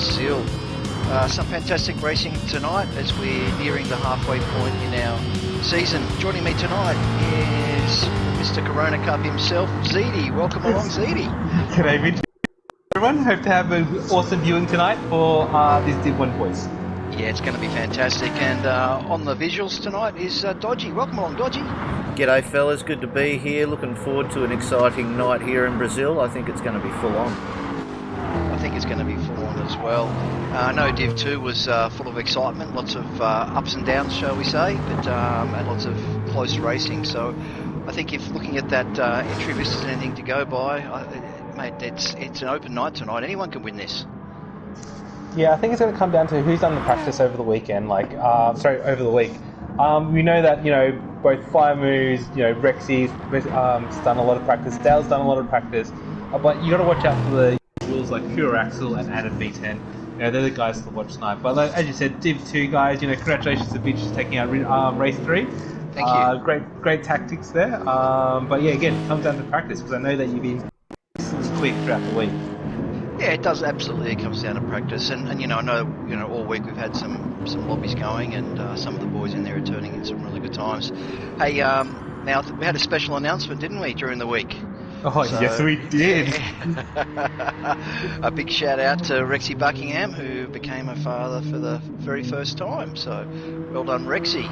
Brazil. Some fantastic racing tonight as we're nearing the halfway point in our season. Joining me tonight is Mr. Corona Cup himself, Zedi. Welcome along, Zedi. G'day, Vince. Everyone, hope to have an awesome viewing tonight for these Div 1 boys. Yeah, it's going to be fantastic. And on the visuals tonight is Dodgy. Welcome along, Dodgy. G'day fellas, good to be here. Looking forward to an exciting night here in Brazil. I think it's going to be full on. I think it's going to be full on as well. I know Div 2 was full of excitement, lots of ups and downs, shall we say, but and lots of close racing. So I think if looking at that entry list is anything to go by, mate, it's an open night tonight. Anyone can win this. Yeah, I think it's going to come down to who's done the practice over the weekend. Over the week. We know that both Fire Moves, Rexy's done a lot of practice. Dale's done a lot of practice, but you got to watch out for the rules like Pure Axel and Adam V10. They're the guys to watch tonight. But as you said, Div 2 guys, congratulations to Bitch taking out race 3. Thank you. Great tactics there. But yeah, again, it comes down to practice because I know that you've been quick throughout the week. Yeah, it does absolutely. It comes down to practice, and I know all week we've had some lobbies going, and some of the boys in there are turning in some really good times. Hey, now we had a special announcement, didn't we, during the week? Oh, so, yes, we did. A big shout out to Rexy Buckingham, who became a father for the very first time. So, well done, Rexy.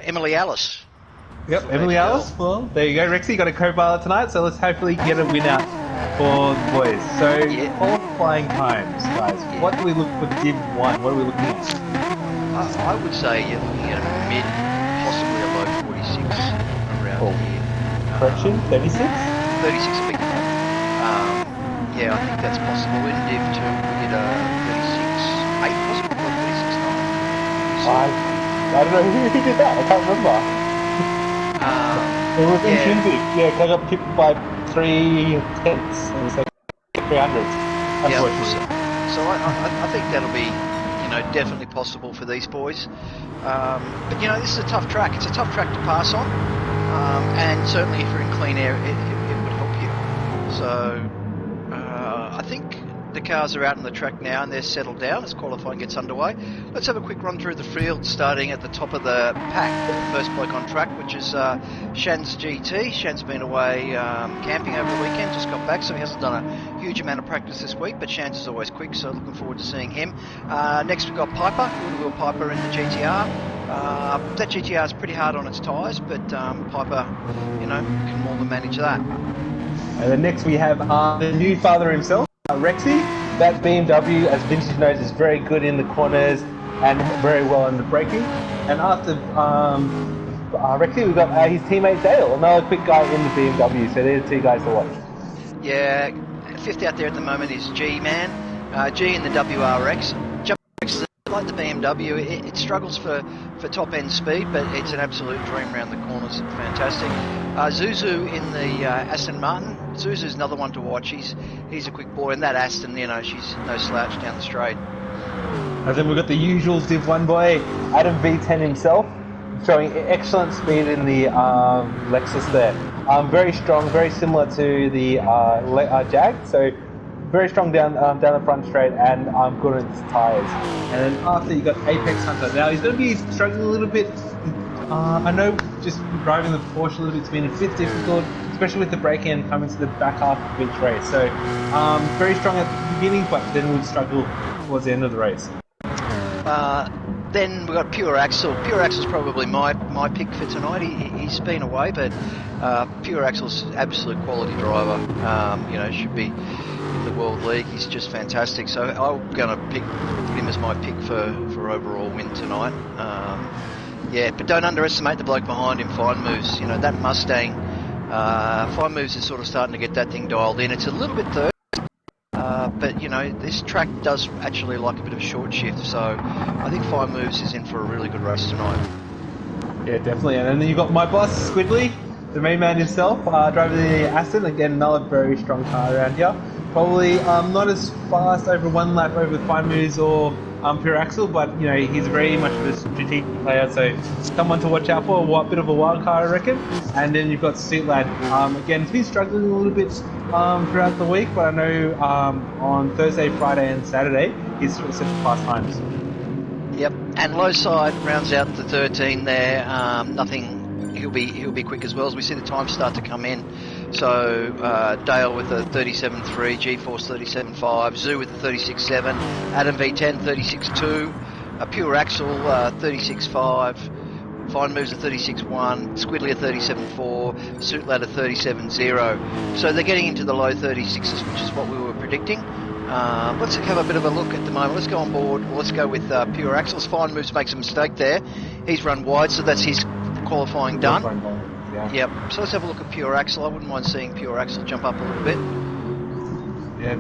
Emily Alice. Yep, Emily Alice. Well, there you go, Rexy. Got a co-pilot tonight, so let's hopefully get a win out for the boys. So, qualifying times, guys. Yeah. What do we look for Div 1? What are we looking at? I would say you're looking at a mid, possibly a low 46 around here. Correction, 36? 36 a big one. Yeah, I think that's possible. In Div 2, we did a 36.8, possibly 36.9. I don't know who did that. I can't remember. It was in Shinzy. Yeah, I got pipped by 3 tenths. It was like 300s. Yeah, so I think that'll be, definitely possible for these boys. But this is a tough track. It's a tough track to pass on, and certainly if you're in clean air, it would help you. So I think the cars are out on the track now and they're settled down as qualifying gets underway. Let's have a quick run through the field, starting at the top of the pack. The first bloke on track, which is Shan's GT. Shan's been away camping over the weekend, just got back, so he hasn't done a huge amount of practice this week, but Shan's is always quick, so looking forward to seeing him. Next we've got Piper, Wheel Piper in the GTR. That GTR is pretty hard on its tyres, but Piper, can more than manage that. And then next we have the new father himself, Rexy. That BMW, as Vintage knows, is very good in the corners and very well in the braking. And after Rexy, we've got his teammate Dale, another quick guy in the BMW. So they're the two guys to watch. Yeah, fifth out there at the moment is G-Man. G in the WRX. WRX is like the BMW. It struggles for top-end speed, but it's an absolute dream around the corners. It's fantastic. Zuzu in the Aston Martin. Zuzu's another one to watch. He's a quick boy, and that Aston, she's no slouch down the straight. And then we've got the usual Div 1 boy, Adam V10 himself, showing excellent speed in the Lexus there. Very strong, very similar to the Jag, so very strong down the front straight and good on his tyres. And then after you got Apex Hunter. Now he's going to be struggling a little bit. I know just driving the Porsche a little bit's been a bit difficult, especially with the braking and coming to the back half of each race. So very strong at the beginning, but then we'll struggle towards the end of the race. Then we've got Pure Axel. Pure Axel's probably my pick for tonight. He's been away, but Pure Axel's absolute quality driver. Should be in the World League. He's just fantastic. So I'm going to put him as my pick for overall win tonight. But don't underestimate the bloke behind him, Fine Moves. That Mustang, Fine Moves is sort of starting to get that thing dialed in. It's a little bit thirsty. But this track does actually like a bit of a short shift, so I think Fire Moves is in for a really good race tonight. Yeah, definitely. And then you've got my boss, Squidly, the main man himself, driving the Aston. Again, another very strong car around here. Probably not as fast over one lap over Fire Moves or Pure Axel, but he's very much of a strategic player, so someone to watch out for. A bit of a wild card, I reckon. And then you've got Suit Lad. Again, he's been struggling a little bit throughout the week, but I know on Thursday, Friday, and Saturday he's set to pass times. Yep, and low side rounds out the 13 there. Nothing. He'll be quick as well as we see the times start to come in. So Dale with a 37.3, G-Force 37.5, Zoo with a 36.7, Adam V10 36.2, Pure Axle 36.5. Fine Moves a 36.1, Squidly a 37.4, Suitlad a 37.0. So they're getting into the low 36s, which is what we were predicting. Let's have a bit of a look at the moment. Let's go on board. Well, let's go with Pure Axles. Fine Moves makes a mistake there. He's run wide, so that's his qualifying done. Yeah. Yep. So let's have a look at Pure Axle. I wouldn't mind seeing Pure Axle jump up a little bit. Yeah,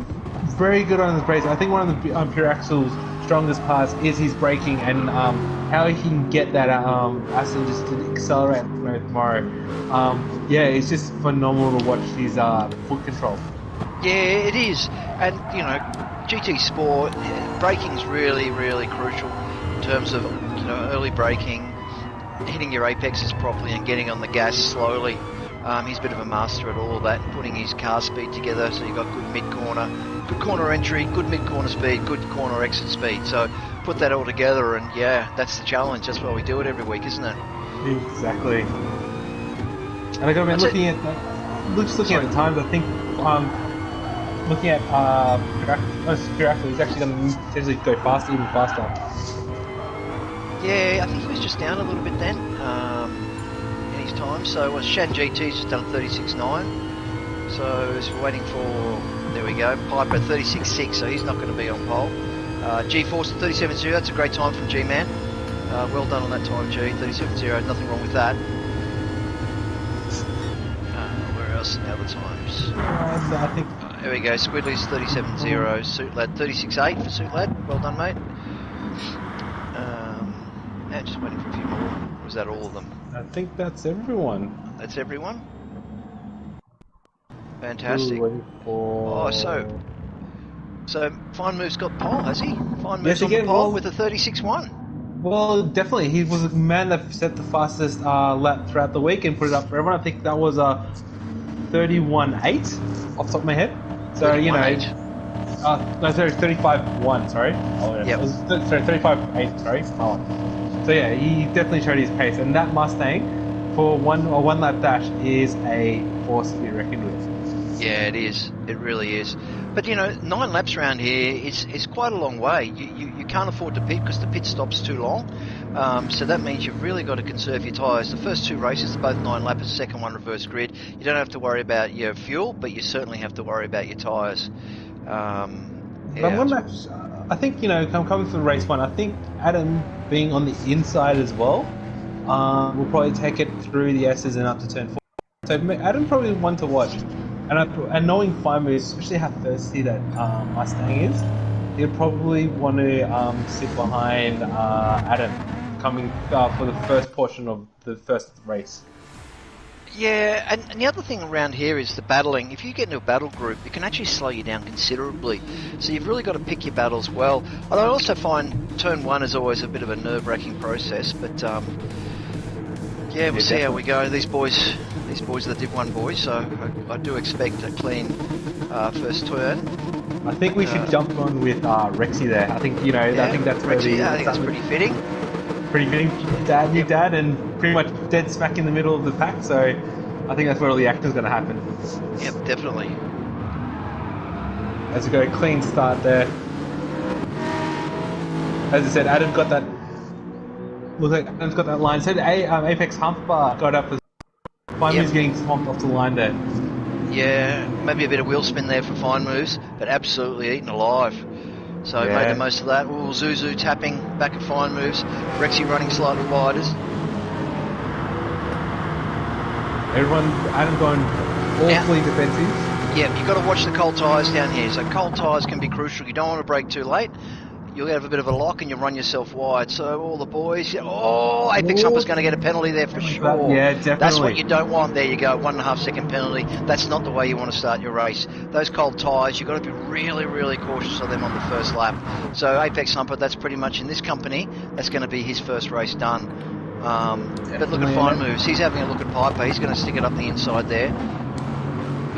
very good on his brakes. I think one of the Pure Axle's strongest parts is his braking and how he can get that Aston just to accelerate tomorrow. Yeah, it's just phenomenal to watch his foot control. Yeah, it is. And, you know, GT Sport, braking's really, really crucial in terms of, you know, early braking, hitting your apexes properly and getting on the gas slowly. He's a bit of a master at all of that, putting his car speed together, so you've got good mid-corner entry, good mid-corner speed, good corner exit speed. So put that all together and, yeah, that's the challenge. That's why we do it every week, isn't it? Exactly. And I got to be looking at the times, I think looking at Pure Axle, he's actually going to potentially go faster, even faster. Yeah, I think he was just down a little bit then in his time. So Shan GT's just done 36.9. So we're waiting for, there we go, Piper 36.6, so he's not going to be on pole. G-Force 37.0, that's a great time from G-Man. Well done on that time, G, 37.0, nothing wrong with that. Where else are the other times? I think Here we go, Squidly's 37.0, Suitlad 36.8 for Suitlad, well done mate. Yeah, just waiting for a few more. Was that all of them? I think that's everyone. That's everyone? Fantastic. Oh, so Fine Move's got pole, has he? Fine Move's on the pole with a 36.1. Well, definitely. He was a man that set the fastest lap throughout the week and put it up for everyone. I think that was a 31.8 off the top of my head. So, you know... no, sorry, 35.1, sorry. Oh, yeah. Yep. Sorry, 35.8, sorry. Oh. So, yeah, he definitely showed his pace. And that Mustang, for one lap dash, is a force to be reckoned with. Yeah, it is. It really is. But, you know, 9 laps around here is quite a long way. You can't afford to pit because the pit stop's too long. So that means you've really got to conserve your tyres. The first 2 races are both 9 lappers, second one reverse grid. You don't have to worry about your fuel, but you certainly have to worry about your tyres. But one match, I think, you know, coming to the race one, I think Adam being on the inside as well will probably take it through the S's and up to turn 4. So Adam probably one to watch. And knowing Fine Moves, especially how thirsty that Mustang is, he'll probably want to sit behind Adam coming for the first portion of the first race. Yeah, and the other thing around here is the battling. If you get into a battle group, it can actually slow you down considerably. So you've really got to pick your battles well. Although I also find turn 1 is always a bit of a nerve-wracking process, but yeah, we'll see how we go. These boys are the Div 1 boys, so I do expect a clean first turn. I think we should jump on with Rexy there. I think, you know, yeah, I think that's Rexy, I think that's pretty fitting. Pretty fitting. New dad, and pretty much dead smack in the middle of the pack, so I think that's where all the action's going to happen. Yep, definitely. As we go, clean start there. As I said, Adam got that. Looks like Adam's got that line. So Apex Hump got up with Fine Moves getting swamped off the line there. Yeah, maybe a bit of wheel spin there for Fine Moves, but absolutely eaten alive. So made the most of that. Ooh, Zuzu tapping back at Fine Moves. Rexy running slightly wider. Adam going awfully defensive. Yeah, you've got to watch the cold tyres down here. So cold tyres can be crucial. You don't want to brake too late. You'll have a bit of a lock and you'll run yourself wide. So all the boys, Apex Humper's going to get a penalty there for sure. Yeah, definitely. That's what you don't want. There you go, 1.5 second penalty. That's not the way you want to start your race. Those cold tyres, you've got to be really, really cautious of them on the first lap. So Apex Humper, that's pretty much in this company, that's going to be his first race done. But look at Fine Moves. He's having a look at Piper. He's going to stick it up the inside there.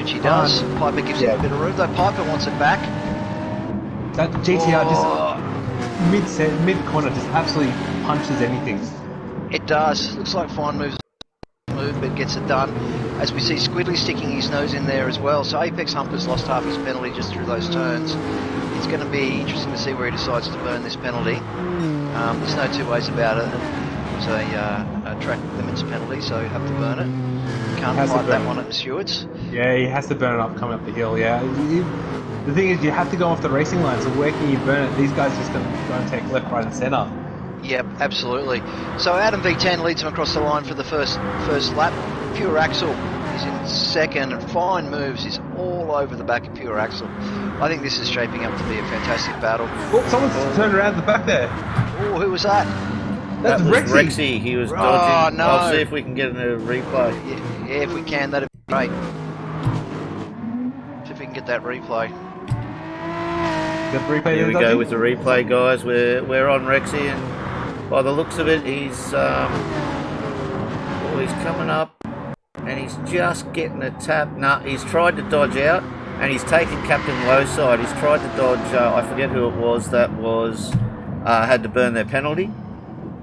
which he does. Piper gives him a bit of room, though Piper wants it back. That GTR just mid corner just absolutely punches anything. It does. Looks like fine moves, but gets it done. As we see Squidly sticking his nose in there as well. So Apex Humper's lost half his penalty just through those turns. It's going to be interesting to see where he decides to burn this penalty. There's no two ways about it. It's a track limits penalty, so you have to burn it. Can't fight that one at the stewards. Yeah, he has to burn it up coming up the hill, yeah. The thing is, you have to go off the racing line, so where can you burn it? These guys just going to take left, right and centre. Yep, absolutely. So Adam V10 leads him across the line for the first lap. Pure Axel is in second, and Fine Moves is all over the back of Pure Axel. I think this is shaping up to be a fantastic battle. Oh, someone's turned around the back there. Oh, who was that? That's Rexy. He was dodging. No. I'll see if we can get a replay. Yeah, if we can, that'd be great. See if we can get that replay. Here we go with the replay, guys. We're on Rexy, and by the looks of it, he's coming up, and he's just getting a tap. No, he's tried to dodge out, and he's taken Captain Lowside. He's tried to dodge. I forget who it was that was had to burn their penalty,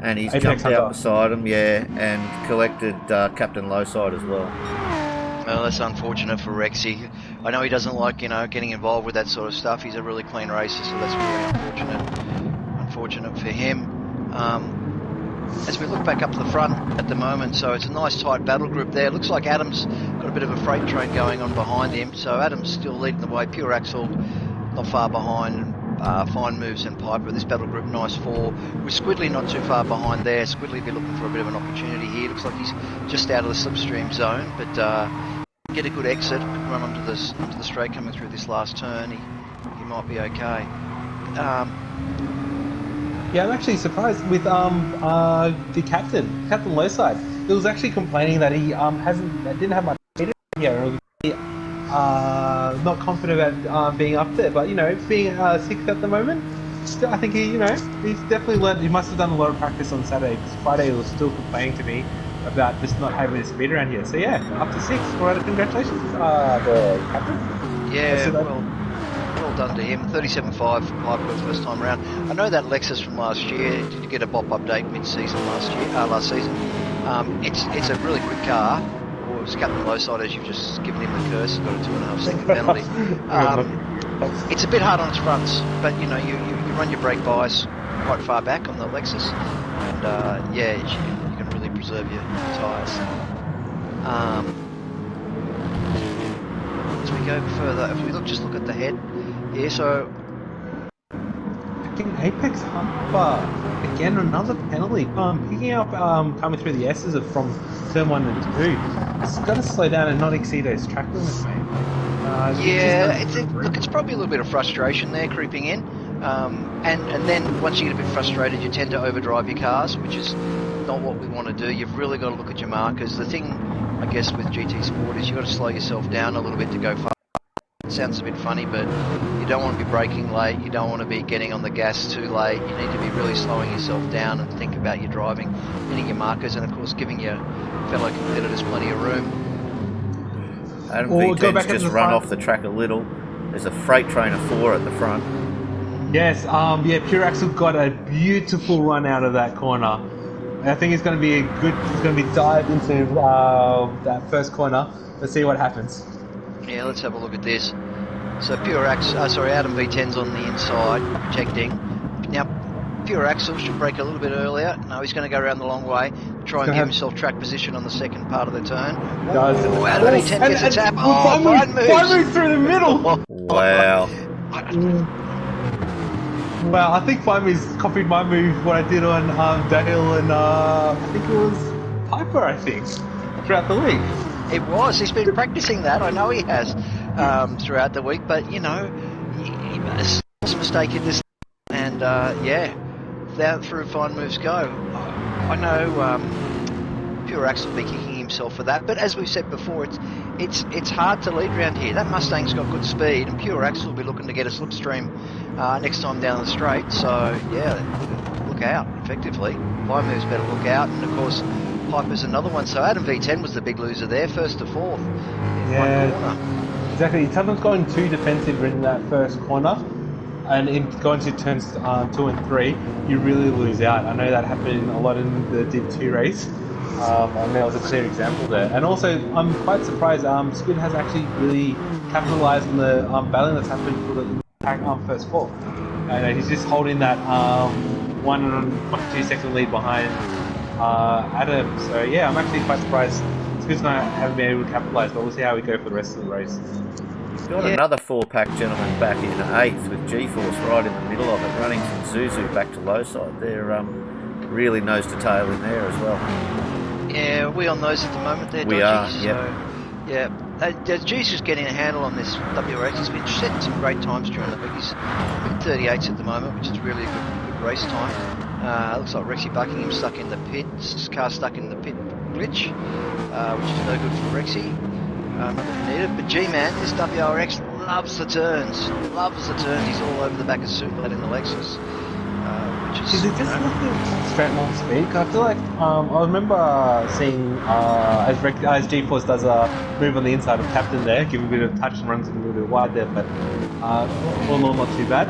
and he's jumped out beside him, and collected Captain Lowside as well. Well, that's unfortunate for Rexy. I know he doesn't like, getting involved with that sort of stuff. He's a really clean racer, so that's really unfortunate for him. As we look back up to the front at the moment, so it's a nice tight battle group there. Looks like Adam's got a bit of a freight train going on behind him, so Adam's still leading the way. Pure Axel not far behind. Fine Moves and Piper. This battle group, nice four. With Squidly not too far behind there. Squidly be looking for a bit of an opportunity here. Looks like he's just out of the slipstream zone, but get a good exit, run onto the straight coming through this last turn. He might be okay. Yeah, I'm actually surprised with the captain Lowside. He was actually complaining that he didn't have much speed here. Not confident about being up there, but being sixth at the moment, still, I think he's definitely learned. He must have done a lot of practice on Saturday, because Friday he was still complaining to me about just not having a speed around here. So yeah, up to sixth. All right, congratulations, the captain. Yeah, well done to him. 37.5 for Piper first time around. I know that Lexus from last year. Did you get a BOP update mid-season last season? It's a really good car. Or it was Captain Lowside, as you've just given him the curse. He's got a 2.5 second penalty. It's a bit hard on its fronts, but you run your brake bias quite far back on the Lexus, and you can really preserve your tyres. As we go further, if we look at the head here, so Apex Humper again, another penalty. Picking up coming through the S's from turn 1 and 2. It's got to slow down and not exceed those track limits, mate. It's probably a little bit of frustration there creeping in, and then once you get a bit frustrated, you tend to overdrive your cars, which is not what we want to do. You've really got to look at your markers. The thing, I guess, with GT Sport is you've got to slow yourself down a little bit to go fast. It sounds a bit funny, but you don't want to be braking late, you don't want to be getting on the gas too late. You need to be really slowing yourself down and think about your driving, hitting your markers, and of course giving your fellow competitors plenty of room. Adam V10's just run off the track a little. There's a freight train of 4 at the front. Yes, Pure Axel got a beautiful run out of that corner. I think it's going to be he's going to be dived into that first corner. Let's see what happens. Yeah, let's have a look at this. So Adam V10's on the inside, protecting. Now, Pure Axel should brake a little bit earlier. No, he's going to go around the long way, try and give himself track position on the second part of the turn. Adam V10 gets a tap. Fine moves through the middle. Wow. Well, I think Fine Moves copied my move, what I did on Dale and I think it was Piper, throughout the week. It was. He's been practicing that. I know he has throughout the week. But he was a mistake in this, and down through Fine Moves go. I know Pure Axel will be kicking himself for that. But as we've said before, it's hard to lead around here. That Mustang's got good speed, and Pure Axel will be looking to get a slipstream next time down the straight. So yeah, look out, effectively. Fine Moves better look out, and of course, Piper's another one. So Adam V10 was the big loser there, first to fourth in one corner. Exactly. Sometimes going too defensive in that first corner, and in going to turns 2 and 3, you really lose out. I know that happened a lot in the Div 2 race, and there was a clear example there. And also, I'm quite surprised Squid has actually really capitalised on the battling that's happened for the first four. He's just holding that 1 2 second lead behind Adam. So yeah, I'm actually quite surprised Squid's not haven't been able to capitalise, but we'll see how we go for the rest of the race. Got another 4-pack gentleman back in 8th with G-Force right in the middle of it, running from Zuzu back to low side. They're really nose to tail in there as well. Yeah, are we on those at the moment there, We Dodgy? are, So, yeah. G's just getting a handle on this WRX. He's been setting some great times during the week. He's 38s at the moment, which is really a good race time. Looks like Rexy Buckingham stuck in the pit. His car stuck in the pit glitch, which is no good for Rexy. Not that he needed, but G-Man, this WRX loves the turns. Loves the turns. He's all over the back of Superlad in the Lexus. Which is it just looking straight line speed? I feel like I remember seeing as G-Force does a move on the inside of Captain there, give him a bit of touch and runs a little bit wide there, but all in all not too bad.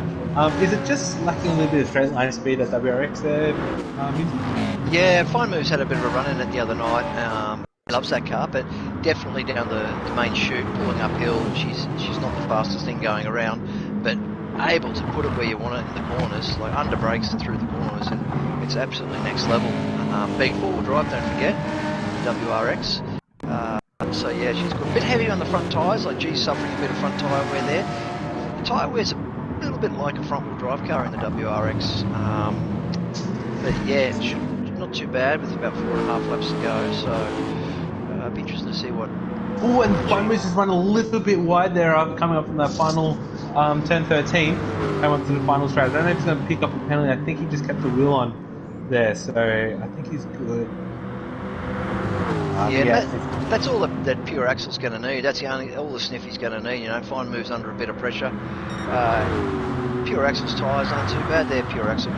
Is it just lacking a little bit of straight line speed at WRX there? Yeah, Fine Moves had a bit of a run in it the other night. Loves that car, but definitely down the main chute, pulling uphill. She's not the fastest thing going around, but able to put it where you want it in the corners, like under brakes and through the corners, and it's absolutely next level. Being forward drive, don't forget, the WRX. So yeah, she's got a bit heavy on the front tyres, like G's suffering a bit of front tyre wear there. The tyre wear's a little bit like a front wheel drive car in the WRX, but yeah, not too bad with about 4.5 laps to go, so I'd be interested to see what... Oh, and Fine Moves has run a little bit wide there coming up from that final turn 13. Came on to the final straight. I don't know if he's going to pick up a penalty. I think he just kept the wheel on there, so I think he's good. That's all that Pure Axle's going to need. That's all the sniff he's going to need. You know, Fine Moves under a bit of pressure. Pure Axle's tyres aren't too bad there. Pure Axle,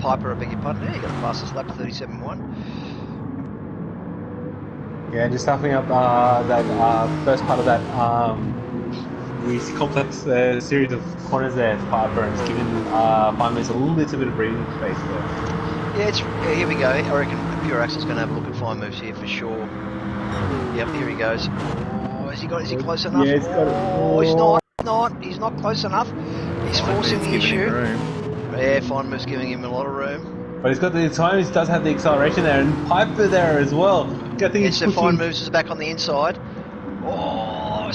Piper, I beg your pardon. There, you got the fastest lap, 37.1. Yeah, just stuffing up that first part of that complex series of corners there for Piper, and it's giving Fine Moves a little bit of breathing space there. Yeah, here we go. I reckon Pure Axle's going to have a look at Fine Moves here for sure. Yep, here he goes. Oh, is he close enough? Yeah, he's got it. Oh, he's not close enough. He's forcing the issue. Yeah, Fine Moves giving him a lot of room. But he's got the time, he does have the acceleration there, and Piper there as well. I think it's the Fine Moves is back on the inside. Oh,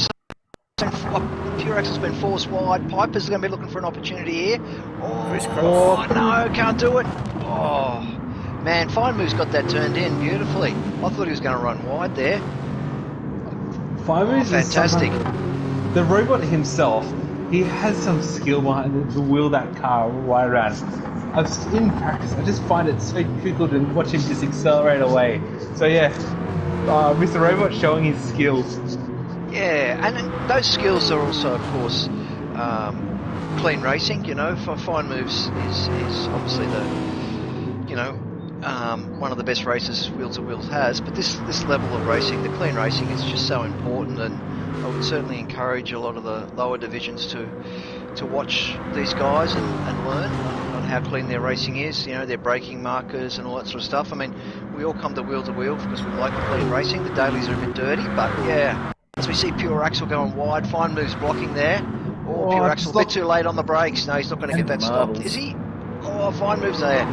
Pure Axle's been forced wide. Piper's going to be looking for an opportunity here. Oh, no, can't do it. Oh, man, Fine Moves got that turned in beautifully. I thought he was going to run wide there. Fine Moves is fantastic. The robot himself, he has some skill behind it to wheel that car right around. In practice, I just find it so difficult to watch him just accelerate away. So yeah, Mr. Robot showing his skills. Yeah, and those skills are also, of course, clean racing. You know, Fine Moves is obviously one of the best races Wheel to Wheels has. But this level of racing, the clean racing, is just so important, and I would certainly encourage a lot of the lower divisions to watch these guys and learn on how clean their racing is, you know, their braking markers and all that sort of stuff. I mean, we all come to Wheel because we like the clean racing. The dailies are a bit dirty, but yeah, as we see Pure Axle going wide, Fine Moves blocking there. Oh, Pure Axle a bit too late on the brakes. No, he's not going to get that stopped, is he? Oh, Fine Moves there.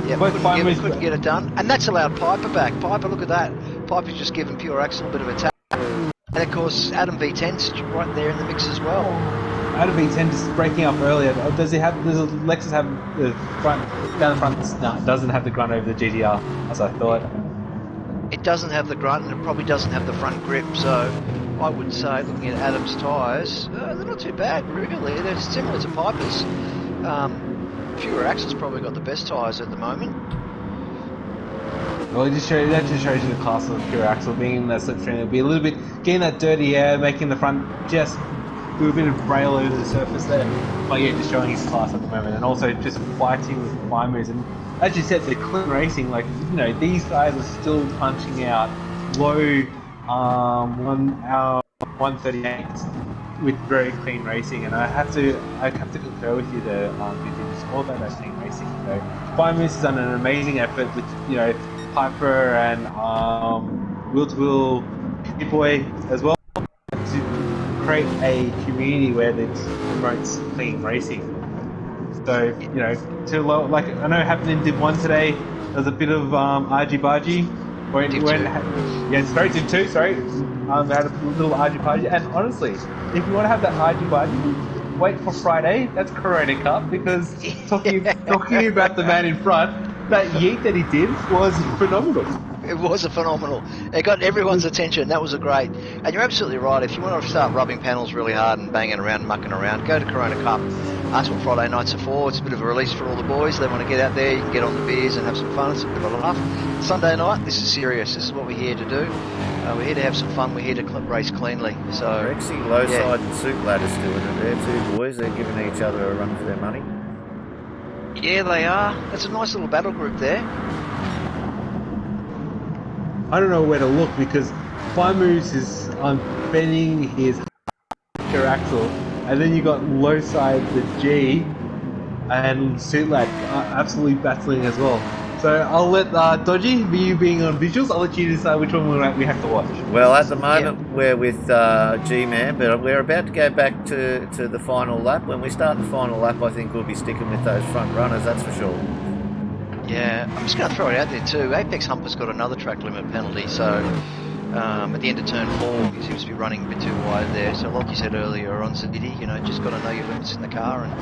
Yeah, couldn't get it done. And that's allowed Piper back. Piper, look at that. Piper's just given Pure Axle a bit of a tap. And of course, Adam V10's right there in the mix as well. Adam V10 just breaking up earlier. Does Lexus have the front down the front? No, it doesn't have the grunt over the GTR, as I thought. It doesn't have the grunt, and it probably doesn't have the front grip. So I would say, looking at Adam's tyres, they're not too bad, really. They're similar to Piper's. Pure Axle's probably got the best tyres at the moment. Well, that just shows you the class of Pure Axle being in that slipstream. It'll be a little bit getting that dirty air, making the front just do a bit of braille over the surface there. But yeah, just showing his class at the moment, and also just fighting with fine moves. And as you said, they're clean racing. Like, you know, these guys are still punching out low 1 hour 138 with very clean racing. And I have to concur with you there. It's all about that clean racing. You know, Fine Moose has done an amazing effort with, you know, Piper and Will2W Boy as well, to create a community where it promotes clean racing. So, you know, like I know happened in Div 1 today, there was a bit of argy-bargy. Div 2, sorry. They had a little argy-bargy. And honestly, if you want to have that argy-bargy, wait for Friday. That's Corona Cup, because talking about the man in front, that yeet that he did was phenomenal. It was a phenomenal. It got everyone's attention. That was a great. And you're absolutely right. If you want to start rubbing panels really hard and banging around, mucking around, go to Corona Cup. That's what Friday nights are for. It's a bit of a release for all the boys. They want to get out there. You can get on the beers and have some fun. It's a bit of a laugh. Sunday night, this is serious. This is what we're here to do. We're here to have some fun. We're here to race cleanly. So Rexy, Lowside and Soup Ladder's doing it. They're two boys. They're giving each other a run for their money. Yeah, they are. That's a nice little battle group there. I don't know where to look, because Fine Moves is bending his axle, and then you got low side the G, and Suit Lad absolutely battling as well. So I'll let Dodgy, you being on visuals, I'll let you decide which one we have to watch. Well, at the moment we're with G-Man, but we're about to go back to the final lap. When we start the final lap, I think we'll be sticking with those front runners, that's for sure. Yeah, I'm just going to throw it out there too. Apex Humper's got another track limit penalty, so at the end of turn 4, he seems to be running a bit too wide there. So like you said earlier on Zadidi, you know, just got to know your limits in the car and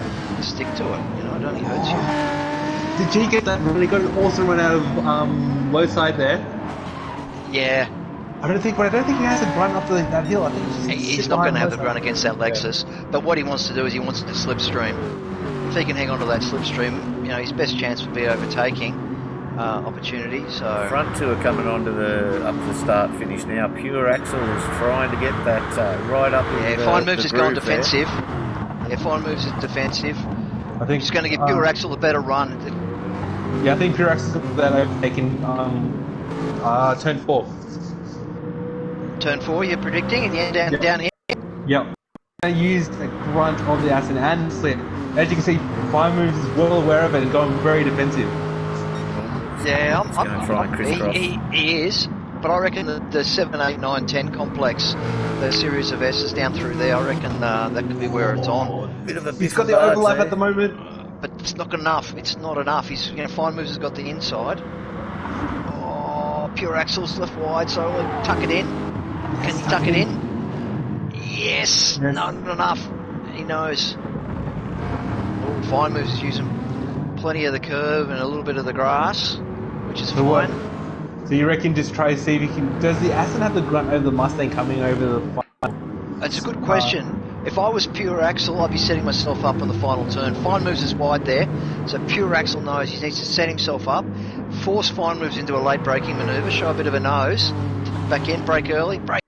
stick to it. You know, it only hurts you. Did G get that run? He got an awesome run out of low side there. Yeah. I don't think he has a run up to that hill. I think he's not going to have the run against that Lexus. Yeah. But what he wants to do is he wants to slipstream. If he can hang on to that slipstream, you know, his best chance would be overtaking opportunity. So front two are coming on to up to the start finish now. Pure Axel is trying to get that right up. Yeah, Fine Moves has gone defensive. Yeah, Fine Moves is defensive. I think he's going to give Pure Axel a better run. Yeah, I think Pure Axel's got that overtaking turn 4. Turn 4, you're predicting, and the end down here. Yep. I used the grunt of the Aston and slip. As you can see, Fine Moves is well aware of it and going very defensive. Yeah, I'm going to try and crisscross. He is, but I reckon the 7, 8, 9, 10 complex, the series of S's down through there, I reckon that could be where it's on. He's got the overlap at the moment. But it's not enough. It's not enough. Fine Moves has got the inside. Oh, Pure Axel's left wide, so tuck it in. Can you tuck it in? Yes. Not enough. He knows. Fine Moves is using plenty of the curve and a little bit of the grass, which is fine. So you reckon just try to see if you can... Does the Aston have the grunt over the Mustang coming over the... That's a good question. If I was Pure Axel, I'd be setting myself up on the final turn. Fine Moves is wide there, so Pure Axel knows he needs to set himself up, force Fine Moves into a late braking manoeuvre, show a bit of a nose, back in, brake early, brake.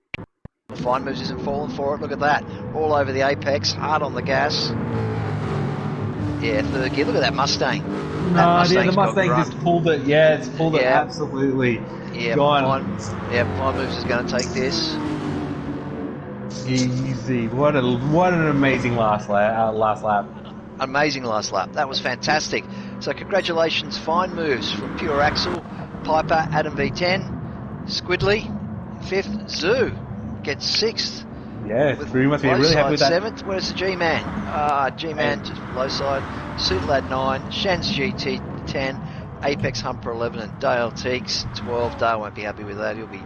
Fine Moves isn't falling for it, look at that. All over the apex, hard on the gas. Yeah, third gear. Look at that Mustang. The Mustang just pulled it. Yeah, it's pulled it absolutely. Yeah, Fine Moves is going to take this. Easy. What an amazing last lap. Amazing last lap. That was fantastic. So congratulations, Fine Moves from Pure Axel, Piper, Adam V10, Squidly, 5th, Zoo gets 6th. Yeah, we must be really happy with that. 7th, where's the G-Man? G-Man just low side. Suit Lad 9, Shan's GT 10, Apex Humper 11, and Dale Teeks 12. Dale won't be happy with that. He'll be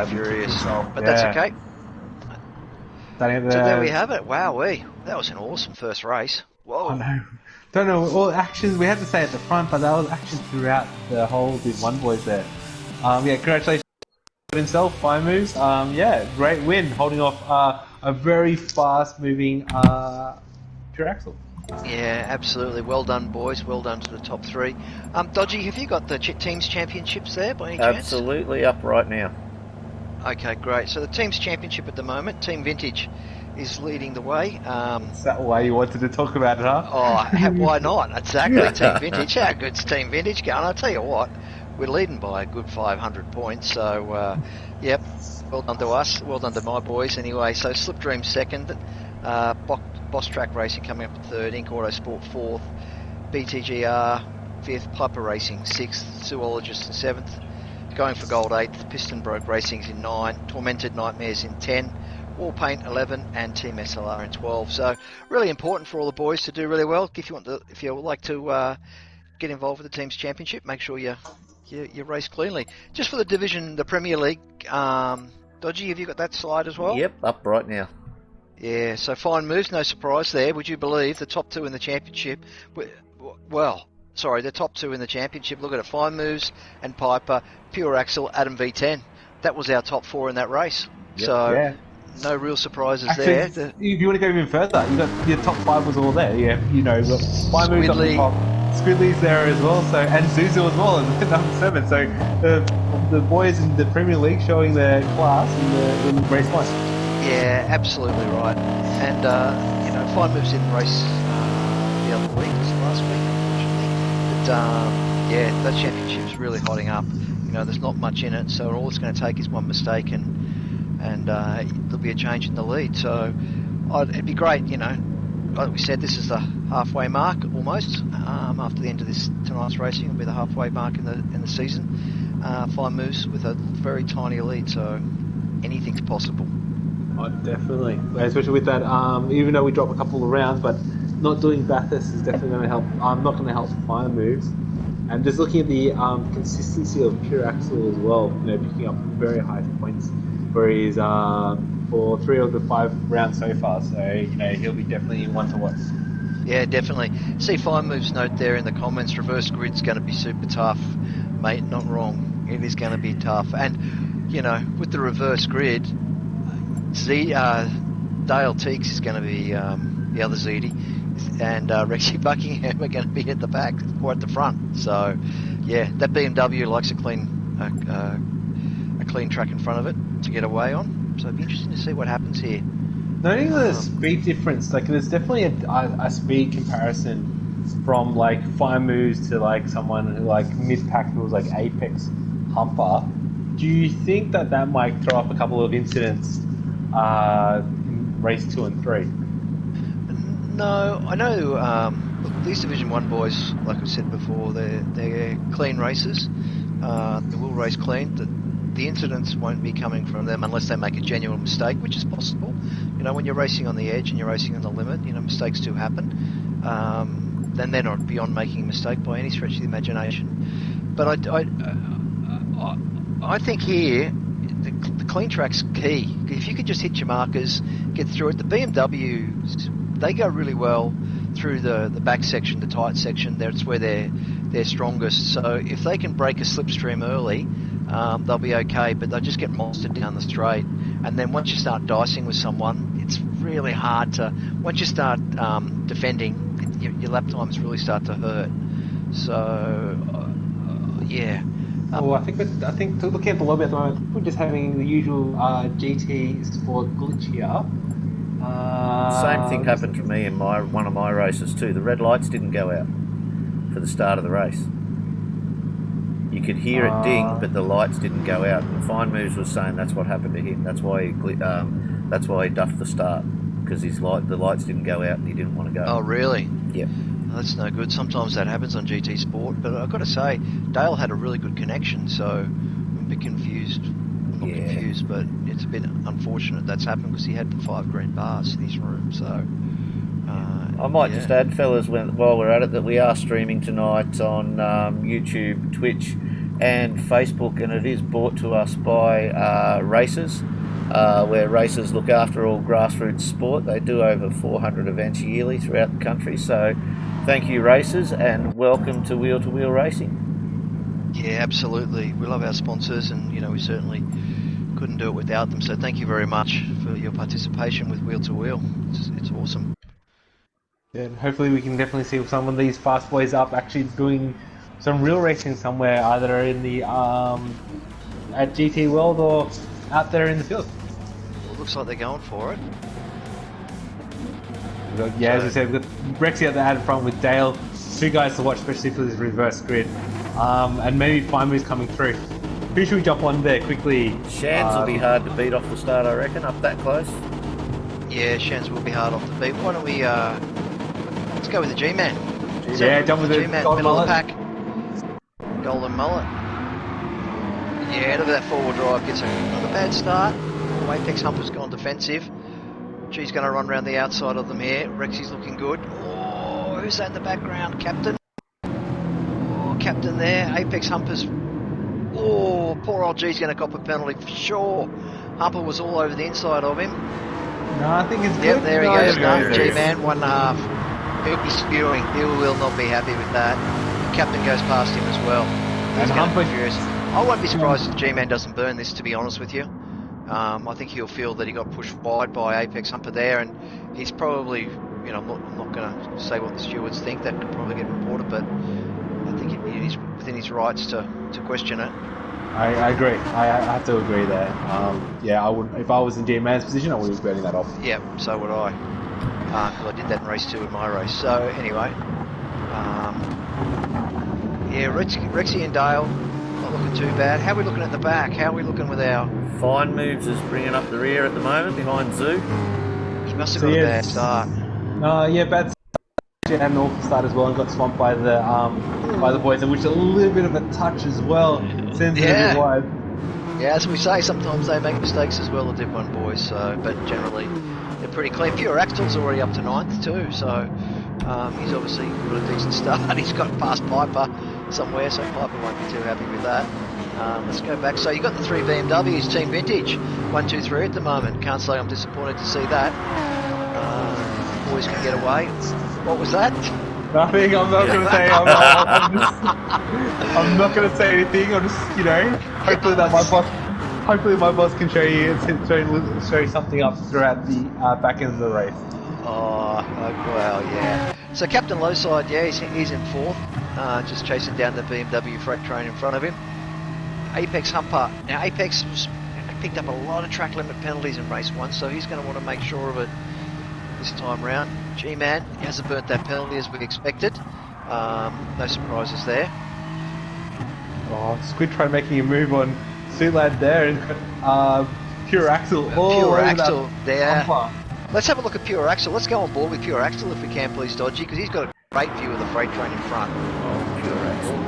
furious. But that's okay. So there we have it. Wowee. That was an awesome first race. Whoa. I know. Don't know, all actions, we had to say at the front, but that was actions throughout the whole Div 1 boys there. Congratulations himself, Fine Moves. Great win, holding off a very fast moving Pure Axel. Yeah, absolutely. Well done, boys. Well done to the top 3. Dodgy, have you got the teams championships there by any chance? Absolutely, up right now. Okay, great. So the team's championship at the moment, Team Vintage, is leading the way. Is that why you wanted to talk about it, huh? Why not? Exactly. Team Vintage. How good's Team Vintage going? I'll tell you what, we're leading by a good 500 points. So, yep, well done to us. Well done to my boys anyway. So, Slip Dream second, Boss Track Racing coming up at third, Ink Auto Sport fourth, BTGR fifth, Piper Racing sixth, Zoologist in seventh, Going for Gold eighth, Piston Broke Racing's in 9, Tormented Nightmares in 10, Warpaint 11, and Team SLR in 12. So really important for all the boys to do really well. If you would like to get involved with the team's championship, make sure you race cleanly. Just for the division, the Premier League, Dodgy, have you got that slide as well? Yep, up right now. Yeah, so fine moves, no surprise there. Would you believe the top two in the championship? Well, sorry, the top two in the championship. Look at it, Fine Moves and Piper, Pure Axle, Adam V10. That was our top four in that race. Yep. So Yeah. no real surprises Actually, there. if you want to go even further, you got your top 5 was all there. Yeah, you know, the 5 moves up the Squidly. top. Squidly's there as well, so and Zuzu as well at number 7. So the boys in the Premier League showing their class in the race 1. Yeah, absolutely right. And Fine Moves didn't race the other week, was it last week, unfortunately. But yeah, that championship's really hotting up. You know, there's not much in it, so all it's going to take is one mistake, and there'll be a change in the lead. So it'd be great, you know. Like we said, this is the halfway mark almost. After the end of tonight's racing, it'll be the halfway mark in the season. Fine Moves with a very tiny lead, so anything's possible. Oh, definitely. Especially with that, even though we drop a couple of rounds, but not doing Bathurst is definitely going to help. Not going to help Fire Moves. And just looking at the consistency of Pure Axel as well, you know, picking up very high points for his for 3 of the 5 rounds so far. So you know he'll be definitely one to watch. Yeah, definitely. See Fine Moves note there in the comments. Reverse grid's going to be super tough, mate. Not wrong. It is going to be tough, and you know with the reverse grid. Dale Teagues is going to be the other ZD, and Rexy Buckingham are going to be at the back or at the front. So, yeah, that BMW likes a clean track in front of it to get away on. So it'd be interesting to see what happens here. Noting the speed difference, like there's definitely a speed comparison from like Fire Moves to like someone who like mid-pack who was like Apex Humper. Do you think that might throw up a couple of incidents in race 2 and 3? No, I know. Look, these Division 1 boys, like I said before, they're clean racers. They will race clean. The incidents won't be coming from them unless they make a genuine mistake, which is possible. You know, when you're racing on the edge and you're racing on the limit, you know, mistakes do happen. Then they're not beyond making a mistake by any stretch of the imagination. But I think here the clean track's key. If you could just hit your markers, get through it. The BMWs, they go really well through the back section, the tight section. That's where they're strongest. So if they can break a slipstream early, they'll be okay. But they'll just get monstered down the straight. And then once you start dicing with someone, it's really hard to. Once you start defending, your lap times really start to hurt. So yeah. Well, I think looking at the lobby at the moment, we're just having the usual GT Sport glitch here. Same thing happened to me in one of my races too. The red lights didn't go out for the start of the race. You could hear it ding, but the lights didn't go out. And Fine Moves was saying that's what happened to him. That's why he duffed the start because the lights didn't go out and he didn't want to go. Oh, really? Yeah. That's no good. Sometimes that happens on GT Sport, but I've got to say, Dale had a really good connection, so I'm a bit confused. Not confused, but it's a bit unfortunate that's happened because he had the 5 green bars in his room. So I might just add, fellas, while we're at it, that we are streaming tonight on YouTube, Twitch, and Facebook, and it is brought to us by Racers, where Racers look after all grassroots sport. They do over 400 events yearly throughout the country, so thank you, Racers, and welcome to Wheel Racing. Yeah, absolutely. We love our sponsors, and we certainly couldn't do it without them. So thank you very much for your participation with Wheel to Wheel. It's awesome. Yeah, hopefully we can definitely see some of these fast boys up actually doing some real racing somewhere, either in the at GT World or out there in the field. Well, it looks like they're going for it. Yeah, as we said, we've got Rexy at the out front with Dale. 2 guys to watch, especially for this reverse grid. And maybe Fine Move's coming through. Who should we jump on there quickly? Shans will be hard to beat off the start, I reckon, up that close. Yeah, Shans will be hard off the beat. Why don't we, let's go with the G-Man. Yeah, jump with the G-Man, golden middle of mullet. the pack. Golden mullet. Yeah, look at that four-wheel drive. Gets another bad start. Oh, Apex Humper's gone defensive. She's going to run around the outside of them here. Rexy's looking good. Oh, who's that in the background? Captain. Oh, Captain there. Apex Humper's... Oh, poor old G's going to cop a penalty for sure. Humper was all over the inside of him. No, I think it's good. Yep, there he No, goes. there No, he goes. G-Man, 1.5. He'll be spewing. He will not be happy with that. The captain goes past him as well. He's And going to Humper- be furious. I won't be surprised if G-Man doesn't burn this, to be honest with you. I think he'll feel that he got pushed wide by Apex Humper there, and he's probably, you know, I'm not going to say what the stewards think. That could probably get reported, but I think he's within his rights to question it. I agree. I have to agree there. Yeah, I would. If I was in G-Man's position, I would be burning that off. Yeah, so would I. Because I did that in race 2 in my race. So anyway, yeah, Rexy and Dale not looking too bad. How are we looking at the back? How are we looking with our... Fine Moves is bringing up the rear at the moment behind Zoo. He must have got a bad start. Yeah, bad start. Had an awful start as well and got swamped by the boys, and which is a little bit of a touch as well. Sends it a bit wide. Yeah, as we say, sometimes they make mistakes as well, the Div 1 boys. So, but generally they're pretty clean. Pure Axel's already up to 9th too, so he's obviously got a decent start. He's got past Piper somewhere, so Piper won't be too happy with that. Let's go back. So you got the 3 BMWs, Team Vintage, 1, 2, 3 at the moment. Can't say I'm disappointed to see that. Boys can get away. What was that? Nothing. I'm not going to say. I'm not going to say anything. I'm just, you know, hopefully my boss can show you something up throughout the back end of the race. Oh, well, yeah. So Captain Lowside, yeah, he's in 4th, just chasing down the BMW freight train in front of him. Apex Humper. Now Apex picked up a lot of track limit penalties in race 1, so he's going to want to make sure of it this time round. G-Man hasn't burnt that penalty as we expected. No surprises there. Oh, Squid tried making a move on Suelad there, and Pure Axel. Pure Axel there. Humper. Let's have a look at Pure Axel. Let's go on board with Pure Axel if we can, please, Dodgy, because he's got a great view of the freight train in front. Oh, Pure Axel.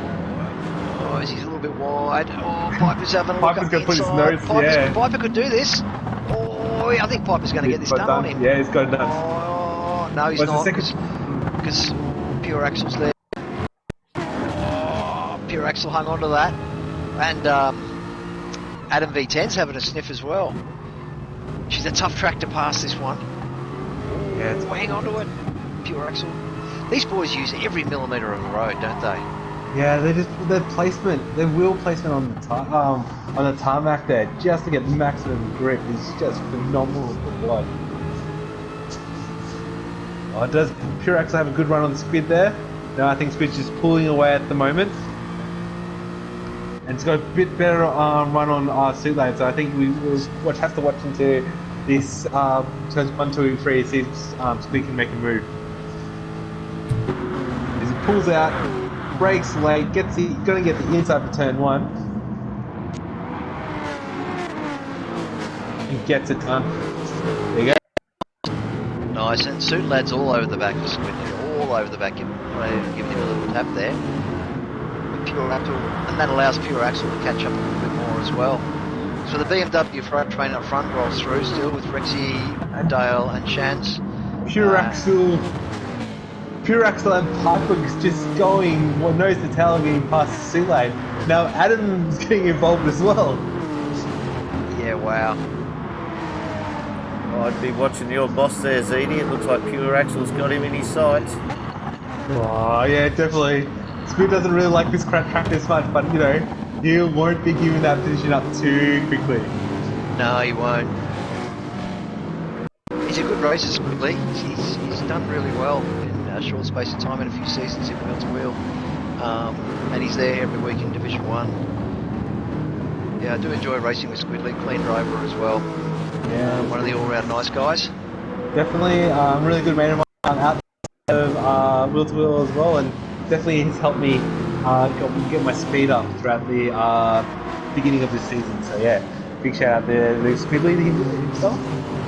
Oh, he's a little bit wide. Oh, Piper's having a look Piper's up going to put his inside. nose, Piper could do this. Oh, I think Piper's going to get this done on him. Yeah, he's got it done. Oh, no, he's not, because Pure Axel's there. Oh, Pure Axel hung on to that. And Adam V10's having a sniff as well. She's a tough track to pass, this one. Yeah, Hang on to it. Pure Axel. These boys use every millimetre of the road, don't they? Yeah, their placement, their wheel placement on the tarmac there, just to get maximum grip, is just phenomenal to watch. Oh, does Pure Axel have a good run on the Squid there? No, I think Squid's just pulling away at the moment. And it's got a bit better run on Suitlane, so I think we will have to watch into this turns 1, 2, 3, see if Squid can make a move. As he pulls out, brakes late, gonna get the inside for turn 1. He gets it done. There you go. Nice, and Suit Lad's all over the back of Squid, all over the back, giving him a little tap there. Pure Axel, and that allows Pure Axel to catch up a little bit more as well. So the BMW freight train up front rolls through still with Rexy, Dale and Shans. Pure Axel and Piper just going nose to tail and getting past the sea lane. Now Adam's getting involved as well. Yeah, wow. I'd be watching your boss there, Zeddy. It looks like Pure Axel's got him in his sights. Oh yeah, definitely. Squid doesn't really like this crap track this much, but you know, he won't be giving that position up too quickly. No, he won't. He's a good racer, Squid Lee. He's done really well in a short space of time, in a few seasons in wheel to wheel. And he's there every week in Division 1. Yeah, I do enjoy racing with Squid Lee. Clean driver as well. Yeah, One of the all-round nice guys. definitely. Really good mate of mine. out of wheel to wheel as well, and definitely has helped me get my speed up throughout the beginning of this season. So yeah, big shout out to the speed leader himself.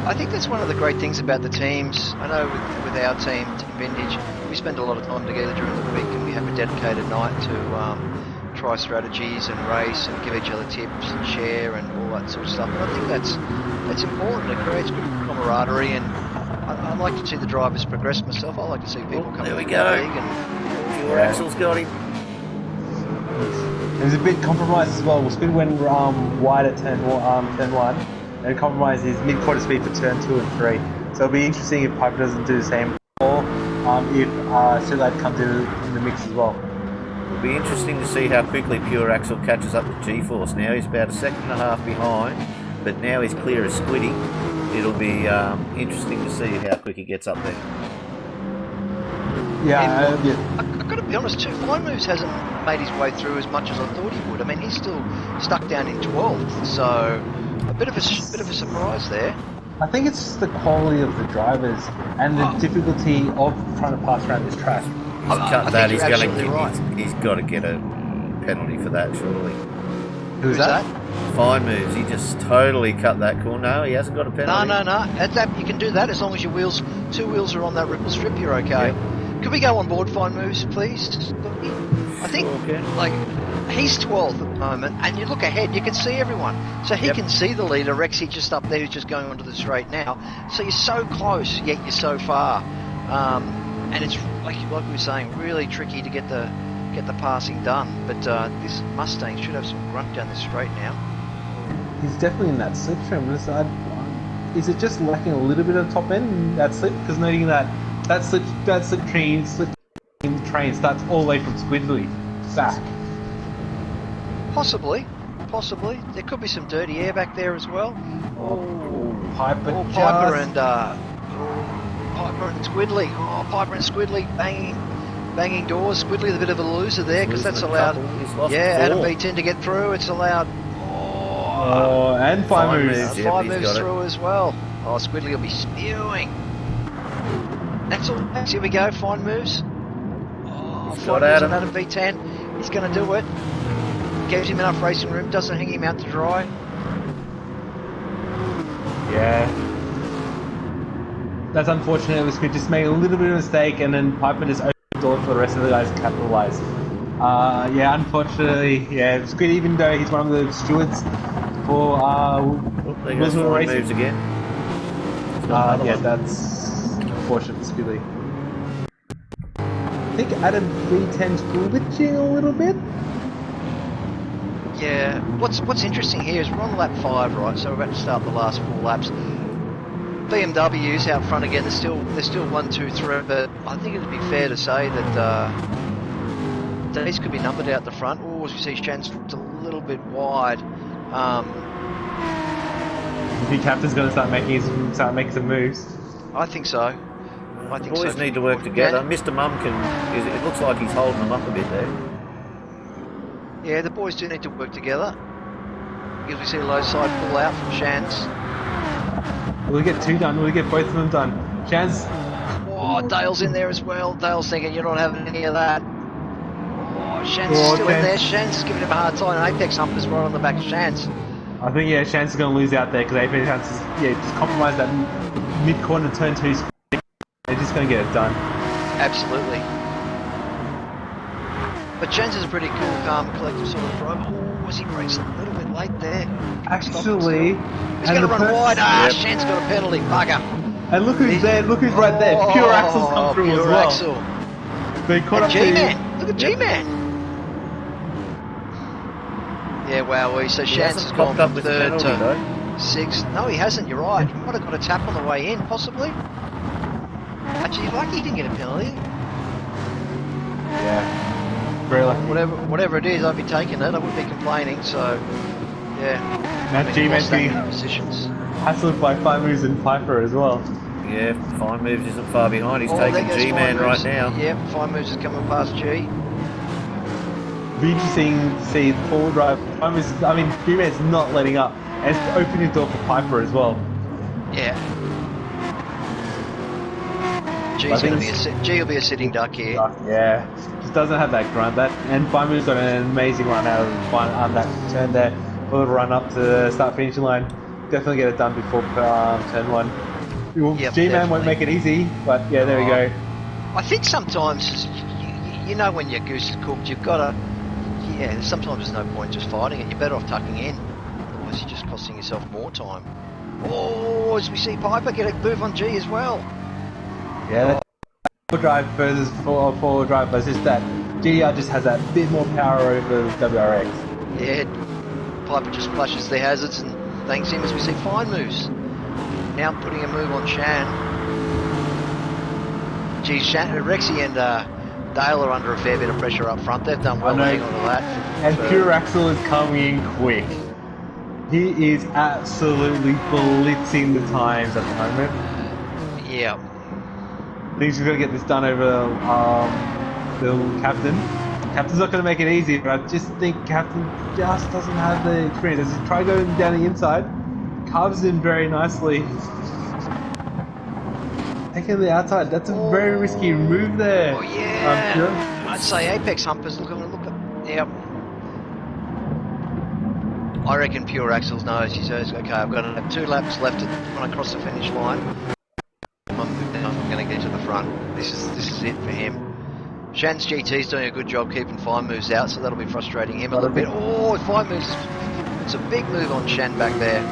I think that's one of the great things about the teams. I know with our team, Team Vintage, we spend a lot of time together during the week, and we have a dedicated night to try strategies and race and give each other tips and share and all that sort of stuff. And I think that's important. It creates good camaraderie, and I like to see the drivers progress myself. I like to see people come there we into go. the league. And Pure Axel's got him. There's a bit compromised as well. We'll speed went wide at turn one, and compromise his mid-quarter speed for turn 2 and 3. So it'll be interesting if Piper doesn't do the same, or if Silad comes in the mix as well. It'll be interesting to see how quickly Pure Axel catches up with G-Force. Now he's about a second and a half behind, but now he's clear of Squiddy. It'll be interesting to see how quick he gets up there. Yeah, I've got to be honest too, Fine Moves hasn't made his way through as much as I thought he would. I mean, he's still stuck down in 12th, so a bit of a surprise there. I think it's just the quality of the drivers and the difficulty of trying to pass around this track. He's cut that. He's He's got to get a penalty for that, surely. Who's that? Fine Moves. He just totally cut that corner. No, he hasn't got a penalty. No. That you can do that as long as your two wheels are on that ripple strip. You're okay. Yep. Could we go on board Fine Moves, please? I think he's 12th at the moment, and you look ahead, you can see everyone. So he can see the leader, Rexy, just up there, who's just going onto the straight now. So you're so close, yet you're so far, and it's like we were saying, really tricky to get the passing done. But this Mustang should have some grunt down the straight now. He's definitely in that slipstream. Is it just lacking a little bit of top end in that slip? Because noting that slip train starts all the way from Squidly back. Possibly. There could be some dirty air back there as well. Piper and Squidly. Piper and Squidly banging doors. Squidly a bit of a loser there because that's allowed. Adam B10 to get through. It's allowed. And Fine Moves. Fine Moves through as well. Squidly will be spewing. That's all. Here we go. Fine Moves. Fine Moves on Adam B10. He's going to do it. Gives him enough racing room. Doesn't hang him out to dry. Yeah. That's unfortunate. We just made a little bit of a mistake, and then Piper just opened the door for the rest of the guys to capitalise. Unfortunately, it's good, even though he's one of the stewards for there goes Fine Moves again. That's unfortunate for Spilly. I think Adam V10's glitching a little bit. Yeah. What's interesting here is we're on lap 5, right? So we're about to start the last 4 laps. BMW's out front again. They're still 1, 2, 3. But I think it'd be fair to say that these could be numbered out the front. As you see, Shan's a little bit wide. You think Captain's going to start making some moves? I think so. The boys need to work together. Mr. Mumkin, it looks like he's holding them up a bit there. Yeah, the boys do need to work together. Because we see a low side pull out from Shans. Will we get 2 done? Will we get both of them done? Shans. Dale's in there as well. Dale's thinking you're not having any of that. Shans is still in there. Shans is giving him a hard time. And Apex Humper's right on the back of Shans. I think Shans is going to lose out there because Apex Humper's just compromise that mid-corner turn 2. They're just going to get it done. Absolutely. But Shans is a pretty cool, calm, collective sort of driver. Was he brakes a little bit late there? Actually, he's going to run wide. Shans got a penalty. Bugger. And look who's there. Look who's right there. Pure Axel's come through as well. Axel. They caught up G-Man. Look at G-Man. Yeah, wow. So Shans has gone from 3rd to 6th. No, he hasn't. You're right. He might have got a tap on the way in, possibly. Actually, lucky he didn't get a penalty. Yeah. Very lucky. Whatever it is, I'd be taking it. I wouldn't be complaining. So, yeah. Now G-Man's being positions. hassled by Fine Moves and Piper as well. Yeah, Fine Moves isn't far behind. He's taking G-Man right now. Yep, Fine Moves is coming past G. Be interesting to see the forward drive. G-Man's not letting up. And it's opening the door for Piper as well. Yeah. I G's think going to be G will be a sitting duck here. Yeah, just doesn't have that grunt. And Faimu's got an amazing run out of that turn there. A little run up to the start finishing line. Definitely get it done before turn one. Yep, G-Man won't definitely. make it easy, but yeah, there we go. I think sometimes, you know, when your goose is cooked, you've got to. Yeah, sometimes there's no point just fighting it. You're better off tucking in. Otherwise, you're just costing yourself more time. Oh, as we see Piper get a move on G as well. Yeah, forward drive versus forward drive, but it's just that GDR just has that bit more power over WRX. Yeah, Piper just flushes the hazards and thanks him as we see fine moves. Now putting a move on Shan. Geez, Rexy and Dale are under a fair bit of pressure up front. They've done well to hang on to that. And Pure Axel is coming in quick. He is absolutely blitzing the times at the moment. Yeah. I think he's going to get this done over the captain. Captain's not going to make it easy, but I just think Captain just doesn't have the experience. As he tries going down the inside, carves in very nicely. Taking the outside, that's a very risky move there. Oh yeah. I'd say Apex Humpers look at. Yep. I reckon Pure Axel knows. He says, okay, I've got 2 laps left when I cross the finish line. I'm going to get to the front. This is it for him. Shan's GT's doing a good job keeping fine moves out, so that'll be frustrating him a little bit. Oh, fine moves. It's a big move on Shan back there.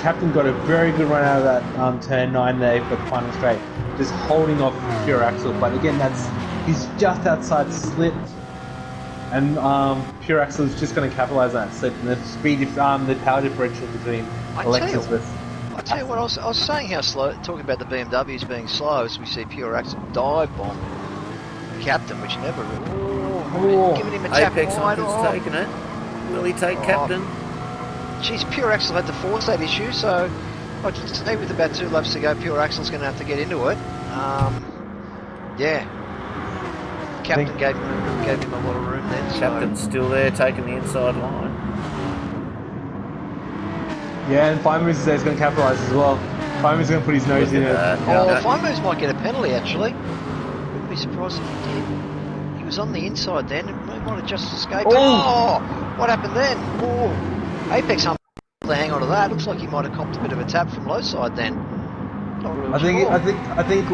Captain got a very good run out of that turn 9 there for the final straight, just holding off Pure Axel. But again, he's just outside slip, and Pure Axel is just going to capitalize on that slip and the speed, the power differential between Alexis with. I tell you what, I was saying how slow, talking about the BMWs being slow, as we see Pure Axel dive bomb Captain, which never giving him a tap Apex wide. Hunter's taken it. Will he take Captain? Geez, Pure Axel had to force that issue, so I just say with about 2 laps to go, Pure Axel's going to have to get into it. Yeah. Captain gave him a lot of room then. Captain's still there, taking the inside line. Yeah, and Fine Moves is there, he's going to capitalise as well. Fine Moves is going to put his nose in it. Fine Moves might get a penalty actually. Wouldn't be surprised if he did. He was on the inside then, and he might have just escaped. Oh! What happened then? Oh! Apex Hump to hang on to that. Looks like he might have copped a bit of a tap from low side then. Not really sure. I think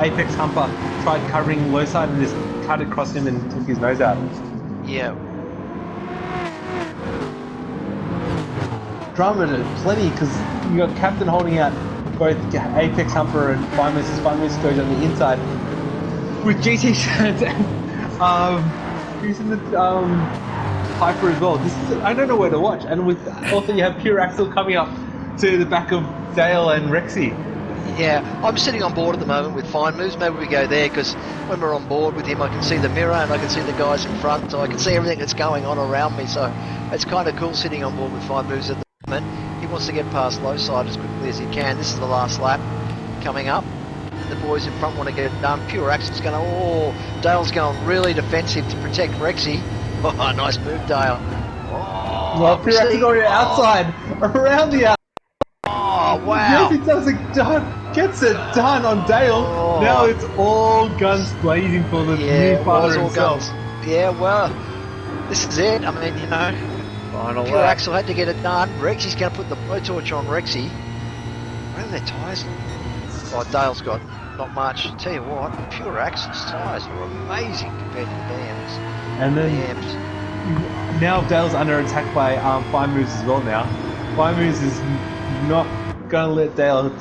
Apex Humper tried covering low side and just cut across him and took his nose out. Yeah. Drama plenty because you got Captain holding out both Apex Humper and Fine Moves. Fine Moves goes on the inside with GT Shans and using the Piper as well. I don't know where to watch. And with also you have Pure Axel coming up to the back of Dale and Rexy. Yeah, I'm sitting on board at the moment with Fine Moves. Maybe we go there because when we're on board with him, I can see the mirror and I can see the guys in front, so I can see everything that's going on around me. So it's kind of cool sitting on board with Fine Moves at the moment. He wants to get past low side as quickly as he can. This is the last lap coming up. The boys in front want to get it done. Pure Axel's going to... Oh, Dale's going really defensive to protect Rexy. Oh, nice move, Dale. Oh, well, Pure Axel going outside, around the outside. Oh, wow. Yes, he does it done. Gets it done on Dale. Oh. Now it's all guns blazing for the new father himself. Yeah, well, this is it. I mean, you know, Final Pure lap. Axel had to get it done. Rexy's going to put the blowtorch on Rexy. Where are their tyres? Oh, Dale's got not much. Tell you what, Pure Axel's tyres were amazing compared to the BMs. And then BMs. now Dale's under attack by Fine Moves as well now. Fine Moves is not going to let Dale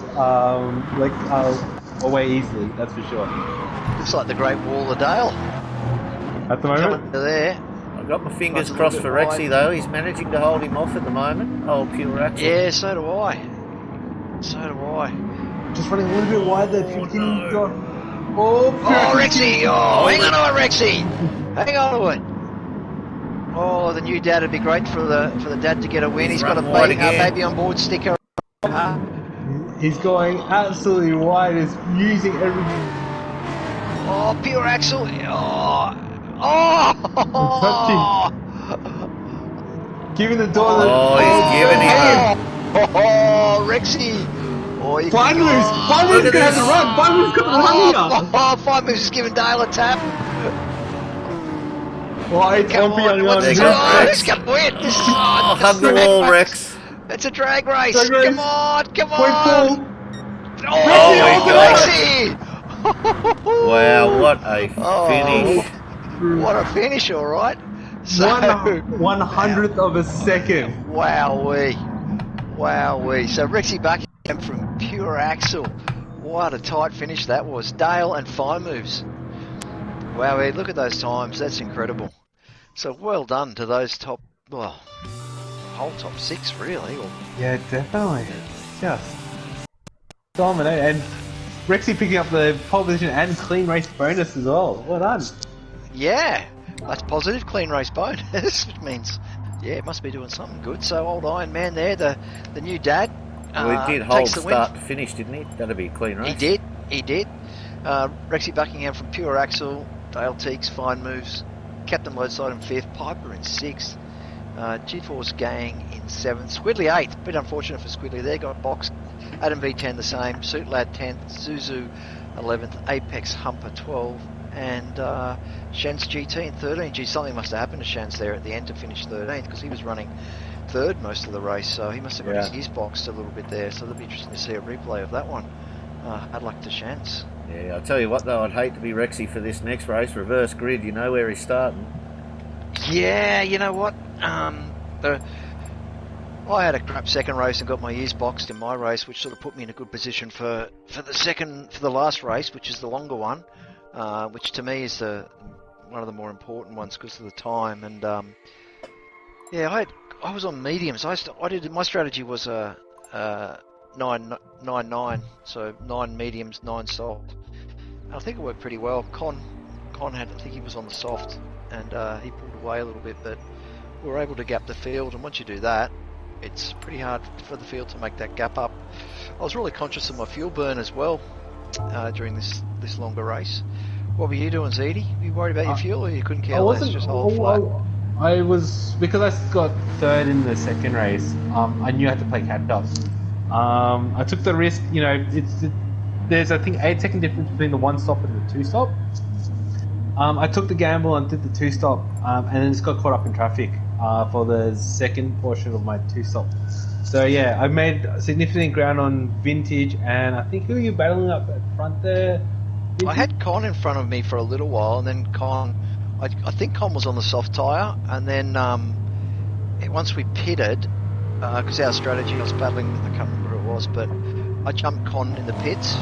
away easily, that's for sure. Looks like the Great Wall of Dale. At the moment? Coming to there. I've got my fingers That's a crossed little for bit Rexy wide. though. He's managing to hold him off at the moment. Oh, Pure Axel. Yeah, so do I. So do I. Just running a little bit wide there. Oh, Oh, Rexy! Oh, hang on to it, Rexy! Hang on to it. Oh, the new dad would be great for the dad to get a win. He's got a run wide baby on board sticker. He's going absolutely wide. He's using everything. Oh, Pure Axel! Oh! Touching. Giving the door. Oh, he's giving him. Oh, Rexy! Oh, you Fine moves. Fine Look moves at gonna have this. to run. Fine moves got to run here. Oh, Five Moves is giving Dale a tap. Oh, it's Come on for on, young what's Young. this? There goes Oh, Rex. who's going to win? This is Oh, this hug is the a drag wall, race. Rex. It's a drag race. Drag race. Come on, come Point on. full. Oh, Oh, he got Rexy! Wow, what a Oh, finish. what a finish, all right. So, 1/100th of a second. wowee. Wowee. So Rexy Buckingham from Pure Axle. What a tight finish that was. Dale and Fine Moves. Wowee, look at those times. That's incredible. So well done to those top, well, whole top 6 really. Or, Yeah, definitely. Just dominate, and Rexy picking up the pole position and clean race bonus as well. Well done. yeah, that's positive clean race bonus, which means, yeah, it must be doing something good. So old Iron Man there, the new dad, Well, he did hold takes the win. start to finish, didn't he? That'd be a clean race. He did. Rexy Buckingham from Pure Axle, Dale Teeks, Fine Moves, Captain Loadside in 5th, Piper in 6th, G-Force Gang in 7th, Squidly 8th, bit unfortunate for Squidly there, got boxed, Adam V10 the same, Suit Lad 10th, Zuzu 11th, Apex Humper 12th, and Shans GT in 13th. Gee, something must have happened to Shans there at the end to finish 13th, because he was running 3rd most of the race, so he must have got his ears boxed a little bit there, so it'll be interesting to see a replay of that one. Hard luck to Shans. Yeah, I'll tell you what though, I'd hate to be Rexy for this next race. Reverse grid, you know where he's starting. Yeah, you know what? I had a crap second race and got my ears boxed in my race, which sort of put me in a good position for the last race, which is the longer one, which to me is one of the more important ones because of the time. And yeah, I was on mediums. My strategy was 9-9, so 9 mediums, 9 soft. I think it worked pretty well. Con I think he was on the soft, and he pulled away a little bit, but we were able to gap the field. And once you do that, it's pretty hard for the field to make that gap up. I was really conscious of my fuel burn as well during this longer race. What were you doing, Zeddy? Were you worried about your fuel, or you couldn't care less? Just hold flat. I was, because I got 3rd in the second race. I knew I had to play catch up. I took the risk. You know, there's I think 8-second difference between the 1 stop and the 2 stop. I took the gamble and did the 2 stop, and then just got caught up in traffic for the second portion of my 2 stop. So yeah, I made significant ground on Vintage, and I think who are you battling up at front there? Vintage? I had Con in front of me for a little while, and then I think Con was on the soft tyre, and then once we pitted, because our strategy, I was battling, I can't remember who it was, but I jumped Con in the pits,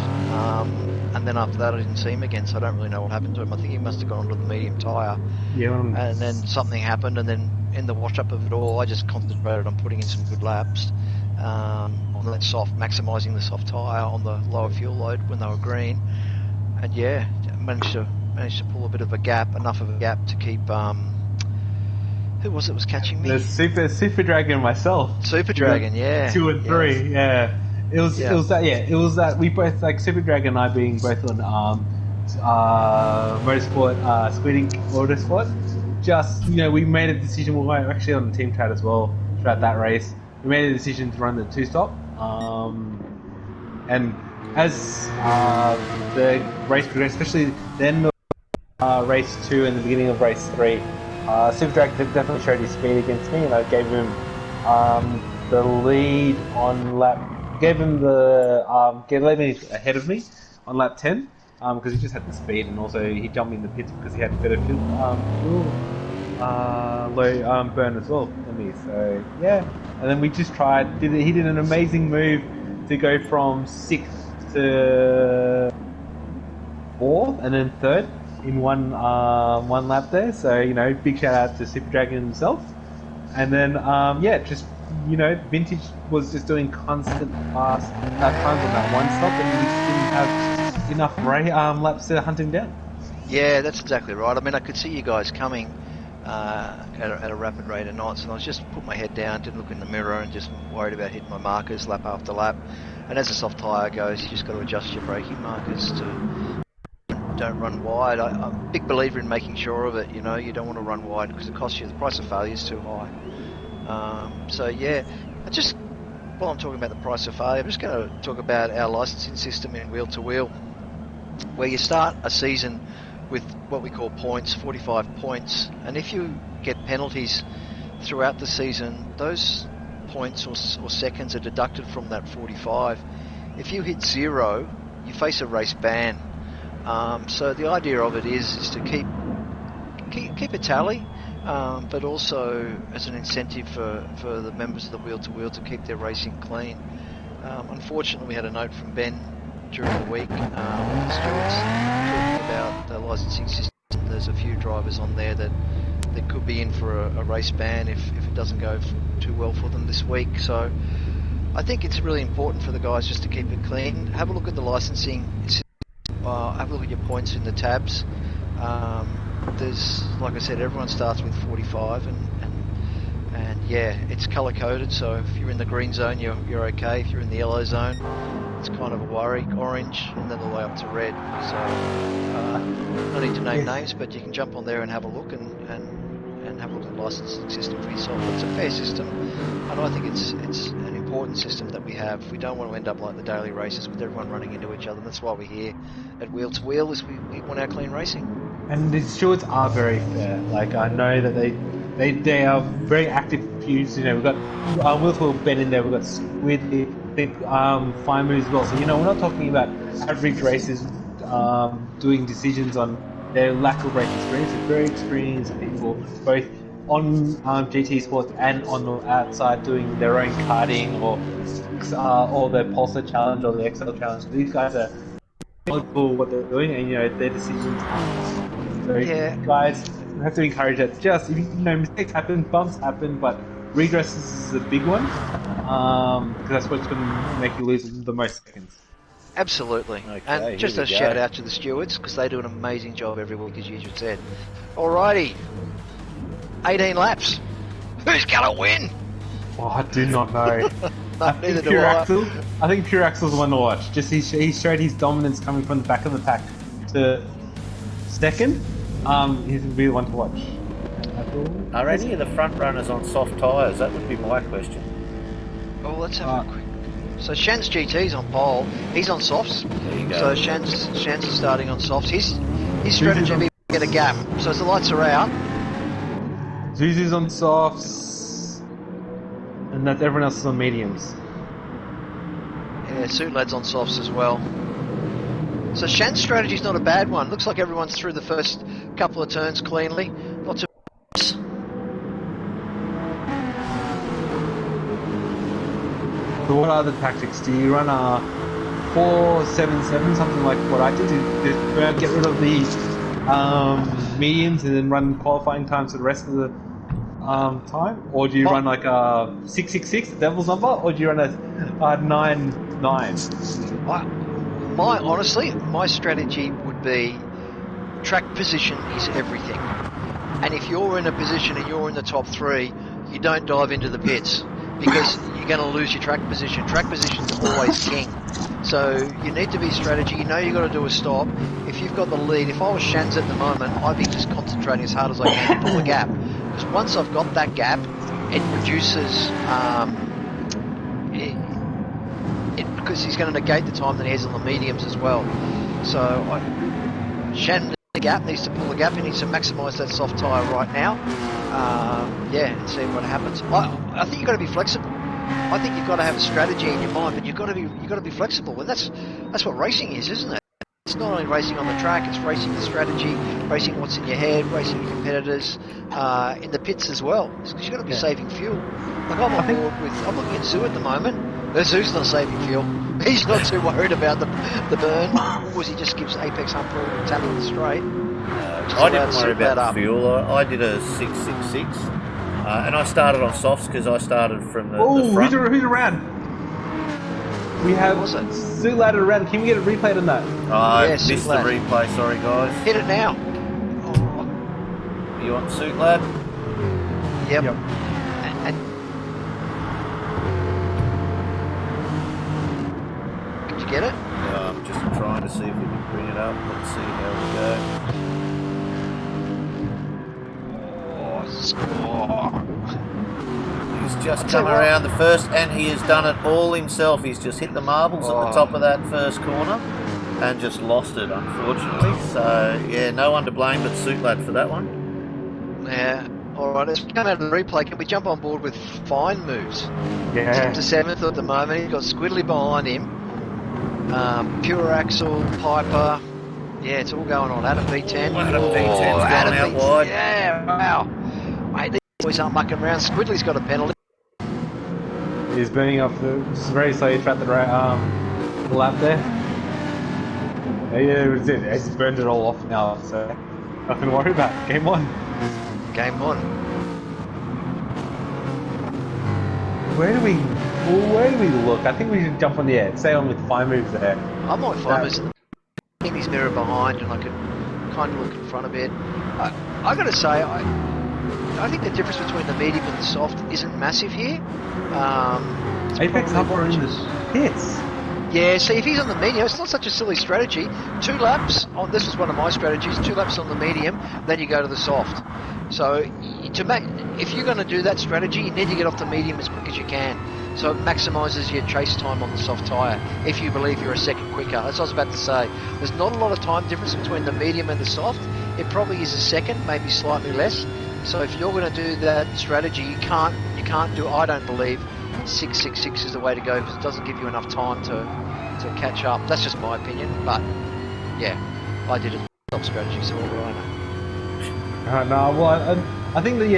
and then after that I didn't see him again, so I don't really know what happened to him. I think he must have gone onto the medium tyre, and then something happened, and then in the wash-up of it all, I just concentrated on putting in some good laps on that soft, maximising the soft tyre on the lower fuel load when they were green, and yeah, managed to pull a bit of a gap, enough of a gap to keep who was catching me? The Super Dragon myself. Super Dragon, yeah. 2 and 3, yeah. It was that we both, like Super Dragon and I being both on Motorsport, Squid Inc. Motorsport. Just, you know, we made a decision. We were actually on the team chat as well throughout that race. We made a decision to run the 2 stop, and as the race progressed, especially then race 2 and the beginning of race 3. Super Dragon definitely showed his speed against me, and I gave him the lead on lap. Gave him led me ahead of me on lap 10 because he just had the speed, and also he jumped me in the pits because he had better fuel low burn as well than me. So yeah, and then we just tried. He did an amazing move to go from 6th to 4th, and then 3rd. In one lap there, so you know, big shout out to Super Dragon himself. And then just, you know, Vintage was just doing constant fast times on that 1 stop, and we just didn't have enough laps to hunt him down. Yeah, that's exactly right. I mean, I could see you guys coming at a rapid rate of knots, and I was just put my head down, didn't look in the mirror, and just worried about hitting my markers lap after lap. And as the soft tyre goes, you just got to adjust your braking markers to don't run wide. I'm a big believer in making sure of it. You know, you don't want to run wide because it costs you. The price of failure is too high. So yeah, while I'm talking about the price of failure, I'm just going to talk about our licensing system in wheel to wheel, where you start a season with what we call points, 45 points, and if you get penalties throughout the season, those points or seconds are deducted from that 45. If you hit 0, you face a race ban. So the idea of it is to keep a tally, but also as an incentive for the members of the wheel to wheel to keep their racing clean. Unfortunately, we had a note from Ben during the week with the stewards talking about the licensing system. There's a few drivers on there that could be in for a race ban if it doesn't go too well for them this week. So I think it's really important for the guys just to keep it clean. Have a look at the licensing system. Have a look at your points in the tabs. There's, like I said, everyone starts with 45, and yeah, it's color coded. So if you're in the green zone, you're okay. If you're in the yellow zone, it's kind of a worry. Orange, and then all the way up to red. So no need to name names, but you can jump on there and have a look and have a look at the licensing system for yourself. It's a fair system, and I think it's an important system that we have. We don't want to end up like the daily races with everyone running into each other. That's why we're here at Wheel to Wheel, is we want our clean racing. And the stewards are very fair. Like, I know that they are very active views. You know, we've got Wheel to Wheel Ben in there. We've got Squid, Fine Moves as well. So, you know, we're not talking about average racers doing decisions on their lack of race experience. They're very experienced people, both on GT Sports and on the outside doing their own karting or their Pulsar Challenge or the XL Challenge. These guys are knowledgeable what they're doing, and you know their decisions are. So guys, you have to encourage that. Just, you know, mistakes happen, bumps happen, but redresses is a big one, because that's what's going to make you lose the most seconds. Absolutely. Okay, and just a shout out to the stewards, because they do an amazing job every week, as you just said. Alrighty, 18 laps. Who's going to win? Oh, I do not know. Neither do I. I think Pure Axel's the one to watch. Just he showed his dominance coming from the back of the pack to second. He's really the one to watch. Are any of the front runners on soft tyres? That would be my question. Oh, let's have a quick. So Shan's GT's on pole. He's on softs. There you go. So Shan's is starting on softs. His strategy will be to get a gap. So as the lights are out, Zuzu's on softs, and that's everyone else is on mediums. Yeah, Suit Lad's on softs as well. So Shan's strategy's not a bad one. Looks like everyone's through the first couple of turns cleanly. Lots of. So what are the tactics? Do you run a 4-7-7, something like what I did? To get rid of the mediums and then run qualifying times for the rest of the time? Or do you run like a 6-6-6, the devil's number? Or do you run a 9-9? Honestly, my strategy would be track position is everything. And if you're in a position and you're in the top 3, you don't dive into the pits, because you're going to lose your track position. Track position's always king. So you need to be strategy. You know you've got to do a stop. If you've got the lead, if I was Shans at the moment, I'd be just concentrating as hard as I can to pull a gap. Because once I've got that gap, it reduces... because he's going to negate the time that he has on the mediums as well. So Shan, the gap, needs to pull the gap. He needs to maximise that soft tyre right now. And see what happens. I think you've got to be flexible. I think you've got to have a strategy in your mind, but you've got to be flexible, and that's what racing is, isn't it? It's not only racing on the track; it's racing the strategy, racing what's in your head, racing your competitors in the pits as well. Because you've got to be saving fuel. Like I'm looking at Zoo at the moment. Zoo's not saving fuel. He's not too worried about the burn, because he just gives Apex hump and tapping the straight. I didn't worry about the fuel. I did a 6-6-6, and I started on softs because I started from the front. Who's around? We have Suit Lad around. Can we get a replay on that? I missed the replay. Sorry, guys. Hit it now. You want Suit Lad? Yep. Did you get it? Yeah, I'm just trying to see if we can bring it up. Let's see how we go. just I'll tell come you what. around the first, and he has done it all himself. He's just hit the marbles at the top of that first corner and just lost it, unfortunately. So, yeah, no one to blame but Suit Lad for that one. Yeah. All right, let's come out of the replay. Can we jump on board with fine moves? Yeah. 10th to 7th at the moment. He's got Squiddly behind him. Pure Axel, Piper. Yeah, it's all going on. Adam V10. Adam V10's gone out wide. Yeah, wow. Mate, these boys aren't mucking around. Squiddly's got a penalty. He's burning off just very slowly throughout the lap there. Yeah, it was it. He's burned it all off now, so nothing to worry about. Game on. Game on. Where do we look? I think we should jump on the air. Stay on with fine moves there. I might find moves in his mirror behind, and I could kind of look in front a bit. I got to say, I think the difference between the medium and the soft isn't massive here. Apex up or in the pits. Yeah, see, if he's on the medium, it's not such a silly strategy. 2 laps on, this is one of my strategies, 2 laps on the medium, then you go to the soft. So, if you're going to do that strategy, you need to get off the medium as quick as you can. So it maximises your chase time on the soft tyre, if you believe you're a second quicker. That's what I was about to say. There's not a lot of time difference between the medium and the soft. It probably is a second, maybe slightly less. So if you're going to do that strategy, you can't do, I don't believe, 6.66 is the way to go, because it doesn't give you enough time to catch up. That's just my opinion, but yeah, I did it. Top strategy, so what do I know? No, well, I think the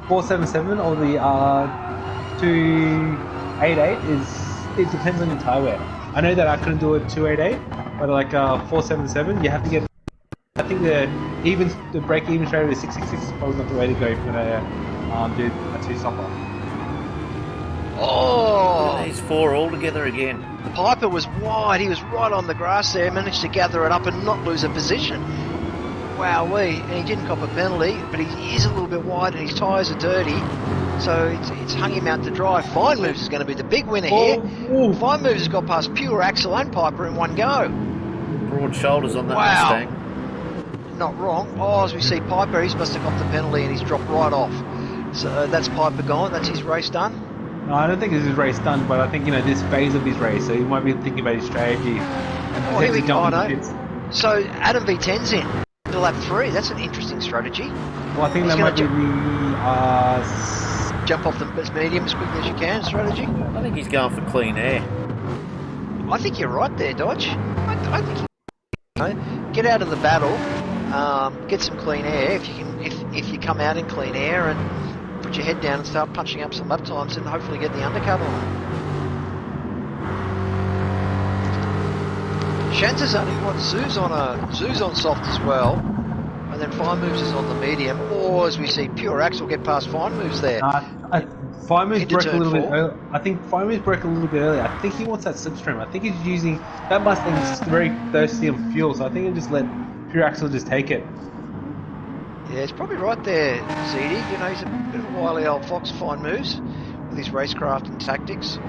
477 or the 288 it depends on your tyre wear. I know that I couldn't do it 288, but like 477, you have to get. I think the break even straight with 666 is probably not the way to go if you're gonna do a 2-stopper. Oh! He's 4 altogether again. Piper was wide, he was right on the grass there, managed to gather it up and not lose a position. Wowee, and he didn't cop a penalty, but he is a little bit wide and his tyres are dirty, so it's hung him out to dry. Fine Moves is going to be the big winner here. Fine Moves has got past Pure Axel and Piper in one go. Broad shoulders on that Mustang. Not wrong. Oh, as we see Piper, he must have got the penalty and he's dropped right off. So that's Piper gone, that's his race done. No, I don't think this is his race done, but I think, this phase of his race, so he might be thinking about his strategy. And here we go, jump in the pits. So Adam V10's in to lap 3, that's an interesting strategy. Well, I think that might be the... jump off the medium as quickly as you can strategy. I think he's going for clean air. I think you're right there, Dodge. I think get out of the battle, get some clean air. If you can, if you come out in clean air and put your head down and start punching up some lap times, and hopefully get the undercut on. Shanta's only Zoo's on soft as well, and then Fine Moves is on the medium. Or as we see, Pure Axel get past Fine Moves there. Fine Moves broke a little bit. 4. I think Fine Moves broke a little bit earlier. I think he wants that slipstream. I think he's using that Mustang's very thirsty on fuel, so I think he'll just let Pure Axel just take it. Yeah, it's probably right there, ZD. He's a bit of a wily old fox, Fine Moves, with his racecraft and tactics.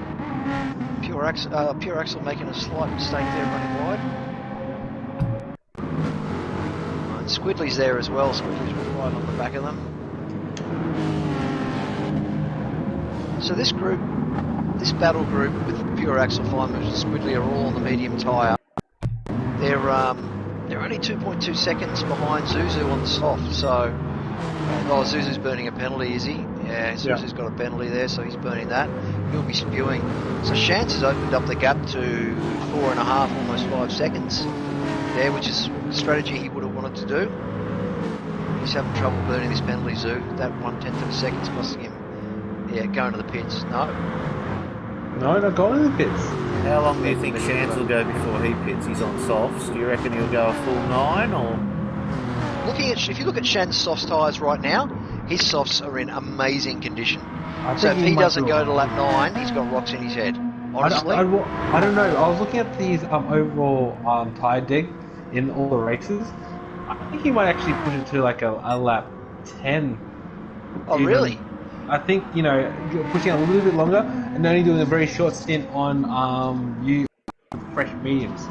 Pure Axel making a slight mistake there, running wide. And Squiddly's there as well. Squiddly's right on the back of them. So this battle group with Pure Axel, Fine Moves, and Squiddly are all on the medium tyre. They're only 2.2 seconds behind Zuzu on the soft, so... Zuzu's burning a penalty, is he? Yeah, Zuzu's got a penalty there, so he's burning that. He'll be spewing. So Shantz has opened up the gap to 4.5, almost 5 seconds there, which is a strategy he would have wanted to do. He's having trouble burning this penalty, Zoo. That 1/10 of a second's costing him, going to the pits. No, not going to the pits. How long do you think Shantz will go before he pits? He's on softs. Do you reckon he'll go a full 9 or...? If you look at Shan's soft tyres right now, his softs are in amazing condition. So if he doesn't go to lap 9, he's got rocks in his head. Honestly, I don't know. I was looking at these overall tyre dig in all the races. I think he might actually push it to like a lap 10. Oh, really? I think pushing it a little bit longer and only doing a very short stint on fresh mediums.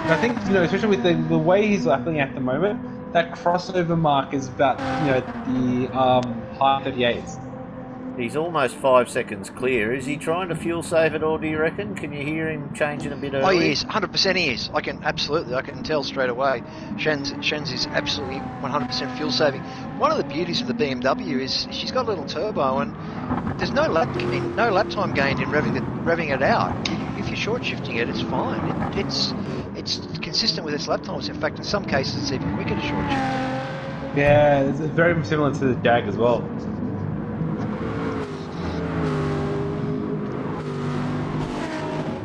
I think especially with the way he's lapping at the moment, that crossover mark is about the high 38s. He's almost 5 seconds clear. Is he trying to fuel save it all, do you reckon? Can you hear him changing a bit Oh, early? he is. 100% he is. I can tell straight away. Shen's is absolutely 100% fuel saving. One of the beauties of the BMW is she's got a little turbo, and there's no lap time gained in revving it out. If you're short shifting it, it's fine. It's consistent with its lap times. In fact, in some cases, it's even quicker to short shift. Yeah, it's very similar to the Jag as well.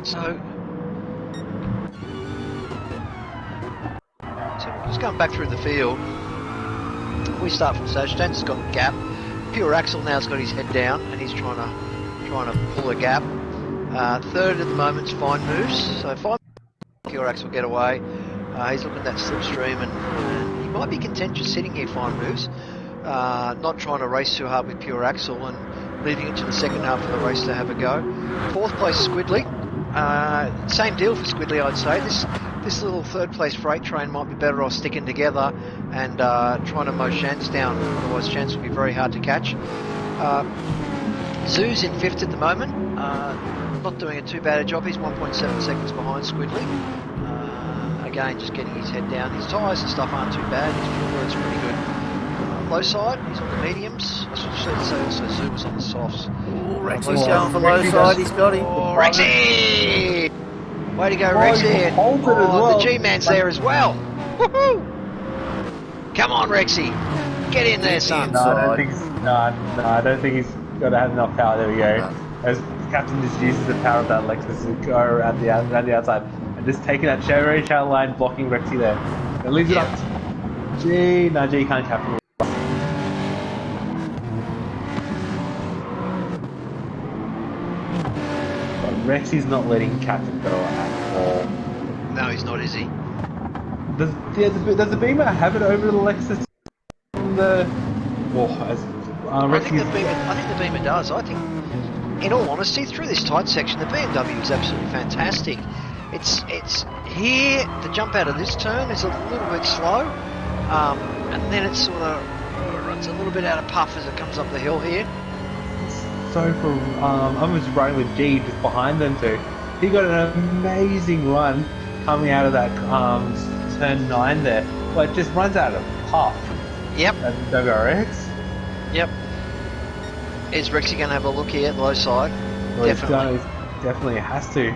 So just going back through the field, we start from Sash. Dan's got the gap. Pure Axel now's got his head down and he's trying to pull a gap. Third at the moment's Fine Moves. So Fine Pure Axel get away. He's looking at that slipstream and he might be content just sitting here, Fine Moves. Not trying to race too hard with Pure Axel and leaving it to the second half of the race to have a go. Fourth place Squidley. Same deal for Squidley, I'd say. This little third place freight train might be better off sticking together and trying to mow Shans down, otherwise Shans will be very hard to catch. Zoo's in fifth at the moment, not doing a too bad a job. He's 1.7 seconds behind Squidley. Again, just getting his head down. His tyres and stuff aren't too bad. His fuel bird's pretty good. Low side, he's on the mediums. I should say also Zoo was on the softs. Rexy's going for low side, he's got him. Oh, Rexy! Way to go, Rexy. The G-Man's there as well. Woohoo! Come on, Rexy. Get in there, son. No, I don't think he's got to have enough power. There we go. No. As Captain just uses the power of that Lexus to go around the outside and just taking that very shallow line, blocking Rexy there. And leaves it up to G. No, G can't captain. Rexy's not letting Captain go at all. No, he's not, is he? Does the Beamer have it over the Lexus? I think the Beamer does. I think, in all honesty, through this tight section, the BMW is absolutely fantastic. It's here, the jump out of this turn is a little bit slow, and then it sort of runs a little bit out of puff as it comes up the hill here. So I was riding with G just behind them too. He got an amazing run coming out of that turn 9 there, but it just runs out of puff. Yep. That's WRX. Yep. Is Rexy going to have a look here at the low side? Well, Definitely. Definitely has to.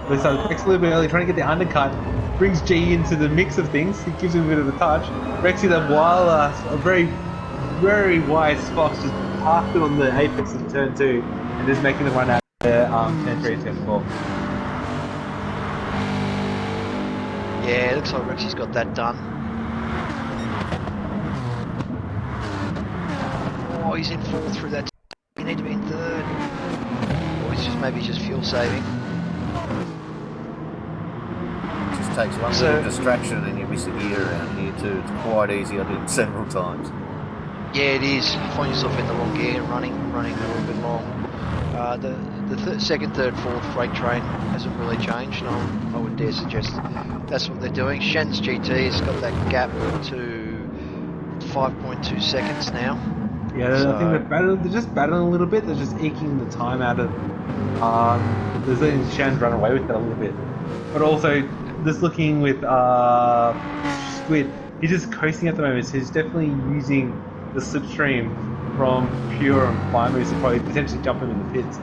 But so Rex a little bit early, trying to get the undercut, brings G into the mix of things. He gives him a bit of a touch. Rexy, that while a very, very wise Fox just parked it on the apex of turn 2 and just making the run out of the turn 3 and turn 4. Yeah, it looks like Rexy's got that done. Oh, he's in fourth through that. You need to be in third. Or he's maybe just fuel saving. It just takes one little distraction and you miss a gear around here too. It's quite easy. I did it several times. Yeah, it is. You find yourself in the wrong gear, running a little bit long. The second, third, fourth freight train hasn't really changed. And I would dare suggest that's what they're doing. Shen's GT has got that gap to 5.2 seconds now. Yeah, so, I think they're just battling a little bit. They're just eking the time out of. They're letting Shen's run away with it a little bit, but also just looking with Squid. He's just coasting at the moment, so he's definitely using the slipstream from Pure and Fine Moves to probably potentially jump him in the pits.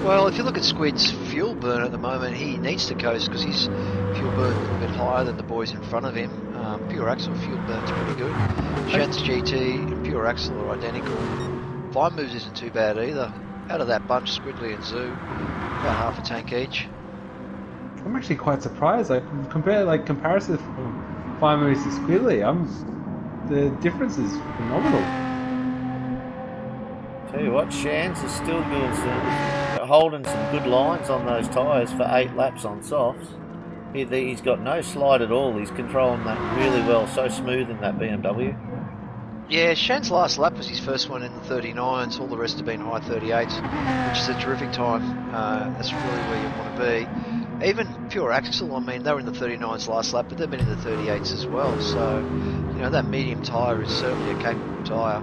Well, if you look at Squid's fuel burn at the moment, he needs to coast because his fuel burn is a little bit higher than the boys in front of him. Pure Axle fuel burn's pretty good. Shen's GT and Pure Axle are identical. Fine Moves isn't too bad either. Out of that bunch, Squidly and Zoo, about half a tank each. I'm actually quite surprised. Comparison from Fine Moves to Squidly, the difference is phenomenal. Tell you what, Shans is still holding some good lines on those tyres for 8 laps on softs. He's got no slide at all. He's controlling that really well. So smooth in that BMW. Yeah, Shan's last lap was his first one in the 39s. All the rest have been high 38s, which is a terrific time. That's really where you want to be. Even Pure Axle, I mean, they were in the 39s last lap, but they've been in the 38s as well. So, that medium tyre is certainly a capable tyre.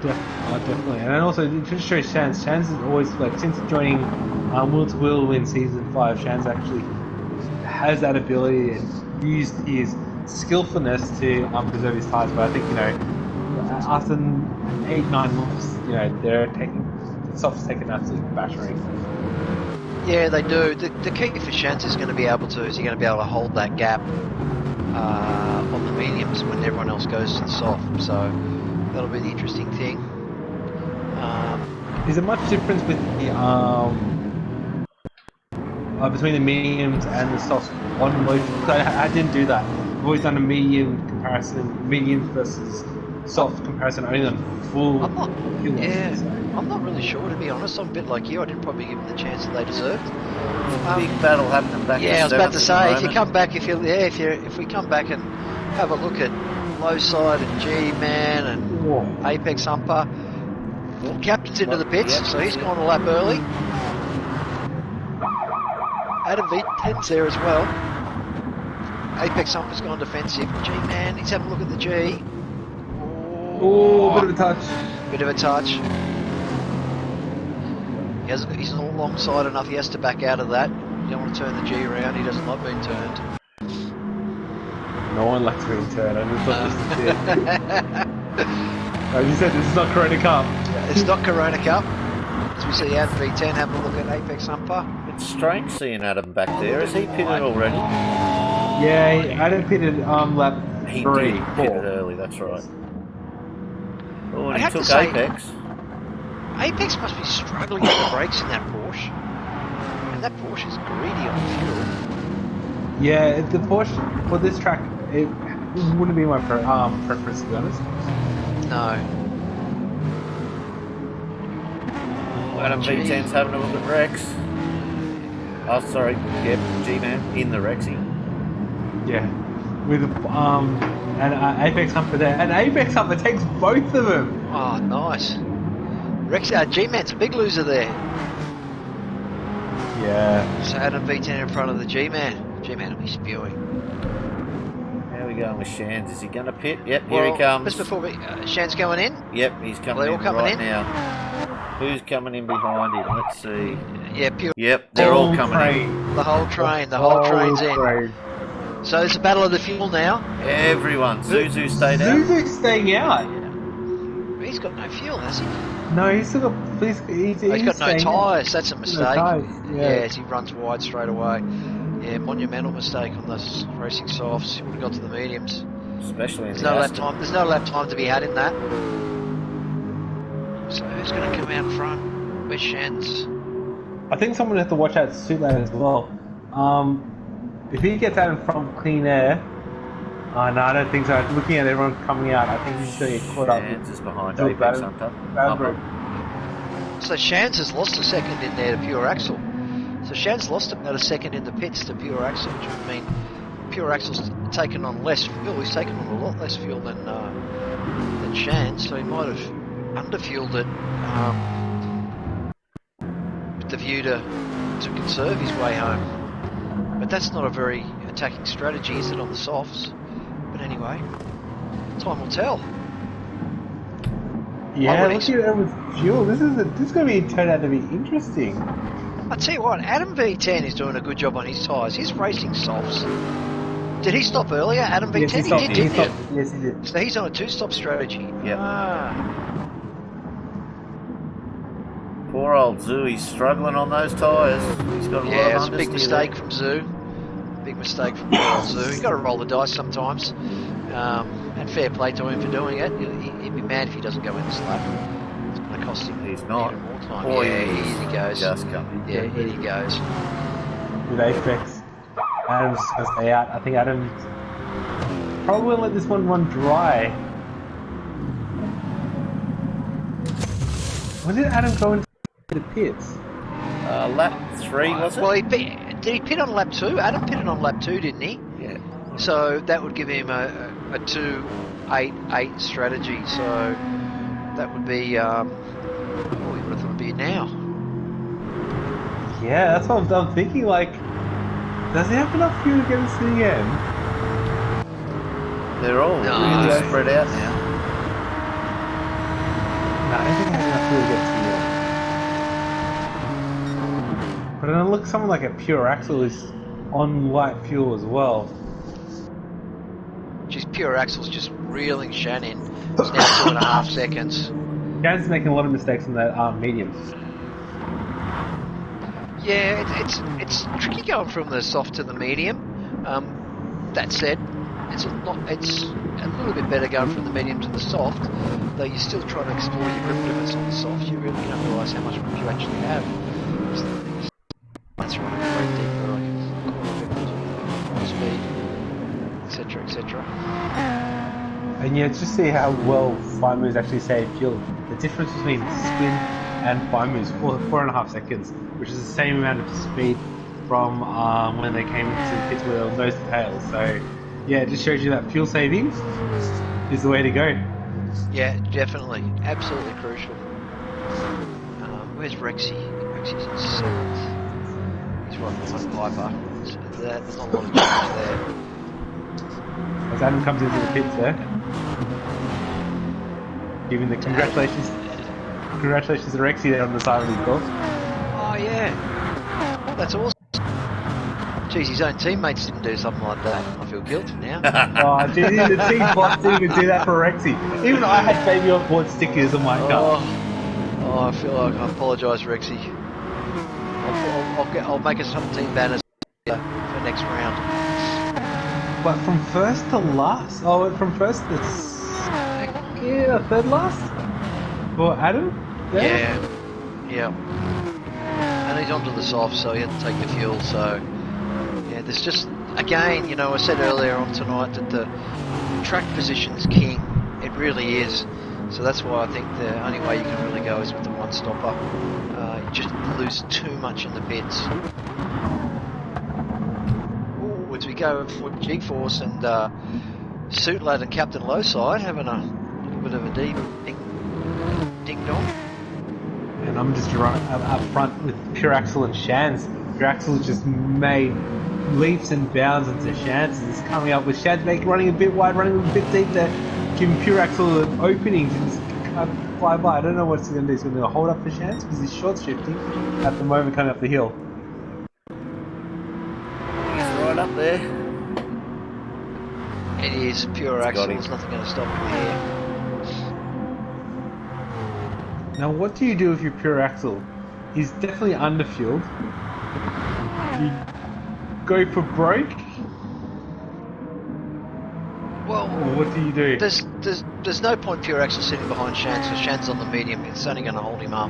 Definitely. And then also, it just shows Shans. Shans is always, like, since joining Will to Will in Season 5, Shans actually has that ability and used his skillfulness to preserve his tyres. But I think, after 8-9 months, the softs take an absolute battering. Yeah, they do. The key for Shans is going to be able to hold that gap on the mediums when everyone else goes to the soft. So that'll be the interesting thing. Is there much difference with the between the mediums and the softs on motion? I didn't do that. I've always done a medium comparison, medium versus soft comparison only on full. I'm not really sure, to be honest. I'm a bit like you. I didn't probably give them the chance that they deserved. Big battle happening back. Yeah, I was about to say, if you come back, if we come back and have a look at low side and G-Man and Apex Humper, captain's into the pits, so he's gone a lap early. Adam V10's there as well. Apex Humper's gone defensive. G-Man, he's having a look at the G. Oh, bit of a touch. Bit of a touch. He's not alongside enough. He has to back out of that. You don't want to turn the G around. He doesn't like being turned. No one likes being turned. I just thought this is it. As you said, this is not Corona Cup. It's not Corona Cup. As we see Adam V10 having a look at Apex Humper. It's strange seeing Adam back there. Is he pitted already? Yeah, Adam pitted lap 3, 4. Pitted early, that's right. Oh, and he took Apex. Apex must be struggling with the brakes in that Porsche. And that Porsche is greedy on fuel. Yeah, the Porsche, for this track, it wouldn't be my preference, to be honest. No. Adam V10's having a look at Rex. Oh, sorry. Yep, G-Man in the Rexy. Yeah. With and Apex Humper there. And Apex Humper takes both of them. Oh, nice. G-Man's a big loser there. Yeah. So Adam V10 in front of the G-Man. G-Man will be spewing. How are we going with Shans? Is he going to pit? Yep, here he comes. Just before Shan's going in? Yep, he's coming in right now. Who's coming in behind him? Let's see. Yeah, pure. Yep, they're all coming in. The whole train. The whole train's in. So it's a battle of the fuel now. Everyone. Zuzu stayed out. Zuzu's staying out. He's got no fuel, has he? No, he's still got. He's got no tyres. That's a mistake. No tyres, yeah. As he runs wide straight away. Yeah, monumental mistake on the racing softs. He would have got to the mediums. Especially in There's no lap time. There's no lap time to be had in that. So who's going to come out front? Where's Shans? I think someone has to watch out Suitland as well. If he gets out in front of clean air, no, I don't think so. Looking at everyone coming out, I think he's going to get caught up. Shans is behind Apex Hunter. So Shans has lost a second in there to Pure Axle. So Shans lost about a second in the pits to Pure Axle, which would mean Pure Axle's taken on less fuel. He's taken on a lot less fuel than Shans, so he might have underfueled it with the view to conserve his way home. But that's not a very attacking strategy, is it, on the softs? But anyway, time will tell. Yeah, look at that with fuel. This is going to be turned out to be interesting. I tell you what, Adam V10 is doing a good job on his tyres. He's racing softs. Did he stop earlier, Adam V10? Yes, he did, didn't he? Yes, he did. So he's on a two-stop strategy. Yeah. Poor old Zoo, he's struggling on those tyres. He's got a lot of it's a big mistake from Zoo. Big mistake from poor old Zoo. You've got to roll the dice sometimes. And fair play to him for doing it. He'd be mad if he doesn't go in this lap. It's going to cost him He's not. even more time. Boy, here he goes. Just coming. Yeah, here he goes. With Apex, Adam's going to stay out. I think Adam probably will let this one run dry. When did Adam go into the pits? Lap 3, was it? Well, did he pit on lap 2? Adam pitted on lap 2, didn't he? Yeah. So that would give him a 2-8-8 strategy. So that would be, what we would have thought it would be now. Yeah, that's what I'm thinking. Like, does he have enough fuel to get us to the end? They're all No. really spread out now. No, I don't think I have enough fuel to get to you. But then look, someone like a pure axle is on light fuel as well. Geez, Pure Axel's just reeling Shan in. It's now 2.5 seconds. Jan's making a lot of mistakes on that mediums. Yeah, it's tricky going from the soft to the medium. That said, it's a little bit better going from the medium to the soft, though you're still trying to explore your grip limits on the soft. You really don't realise how much grip you actually have. That's running way deeper, like speed, etc., etc. And yeah, just see how well fine moves actually save fuel. The difference between spin and fine moves, 4.5 seconds, which is the same amount of speed from when they came into the pits where they were nose to tail. So yeah, it just shows you that fuel savings is the way to go. Yeah, definitely, absolutely crucial. Where's Rexy? Rexy's in 7th. He's right behind Piper. So there's not a lot of change there. As Adam comes into the pits there, giving the congratulations to Rexy there on the side of his golf. Oh yeah, that's awesome. Geez, his own teammates didn't do something like that. I feel guilty now. Oh, geez, the team boss didn't even do that for Rexy. Even I had baby on board stickers on my car. Oh, I feel like I apologise, Rexy. I'll make us some team banners for next round. But from first to last? Oh, from first to third last? For Adam? There? Yeah. And he's onto the soft, so he had to take the fuel, so... Yeah, there's just... Again, you know, I said earlier on tonight that the track position's king. It really is. So that's why I think the only way you can really go is with the one-stopper. You just lose too much in the pits. Ooh, as we go for G-Force and Suit Lad and Captain Lowside having a little bit of a ding-dong. And I'm just running up front with Pure Axle and Shans. Pure Axle just made leaps and bounds into Shans and is coming up with Shans running a bit wide, running a bit deep there, giving Pure Axle an opening to just fly by. I don't know what he's going to do. He's going to hold up for Shans because he's short shifting at the moment coming up the hill. He's right up there. It is Pure Axle. There's nothing going to stop him here. Now, what do you do if you're Pure Axle? He's definitely underfueled. You go for broke? Well, or what do you do? There's no point Pure Axle sitting behind Shans because Shans on the medium. It's only going to hold him up.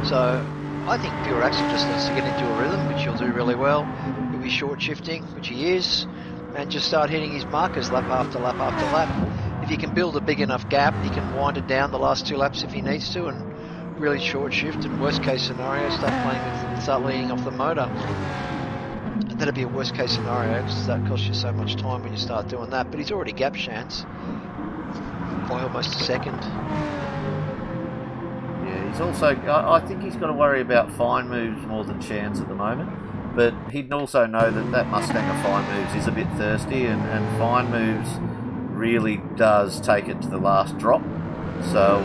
So I think Pure Axle just needs to get into a rhythm, which he'll do really well. He'll be short shifting, which he is, and just start hitting his markers lap after lap after lap. If he can build a big enough gap, he can wind it down the last 2 laps if he needs to, and really short shift. And worst case scenario, start leaning off the motor. And that'd be a worst case scenario because that costs you so much time when you start doing that. But he's already gapped Shans by almost a second. Yeah, he's also... I think he's got to worry about fine moves more than Shans at the moment. But he'd also know that Mustang of fine moves is a bit thirsty, and fine moves really does take it to the last drop. So,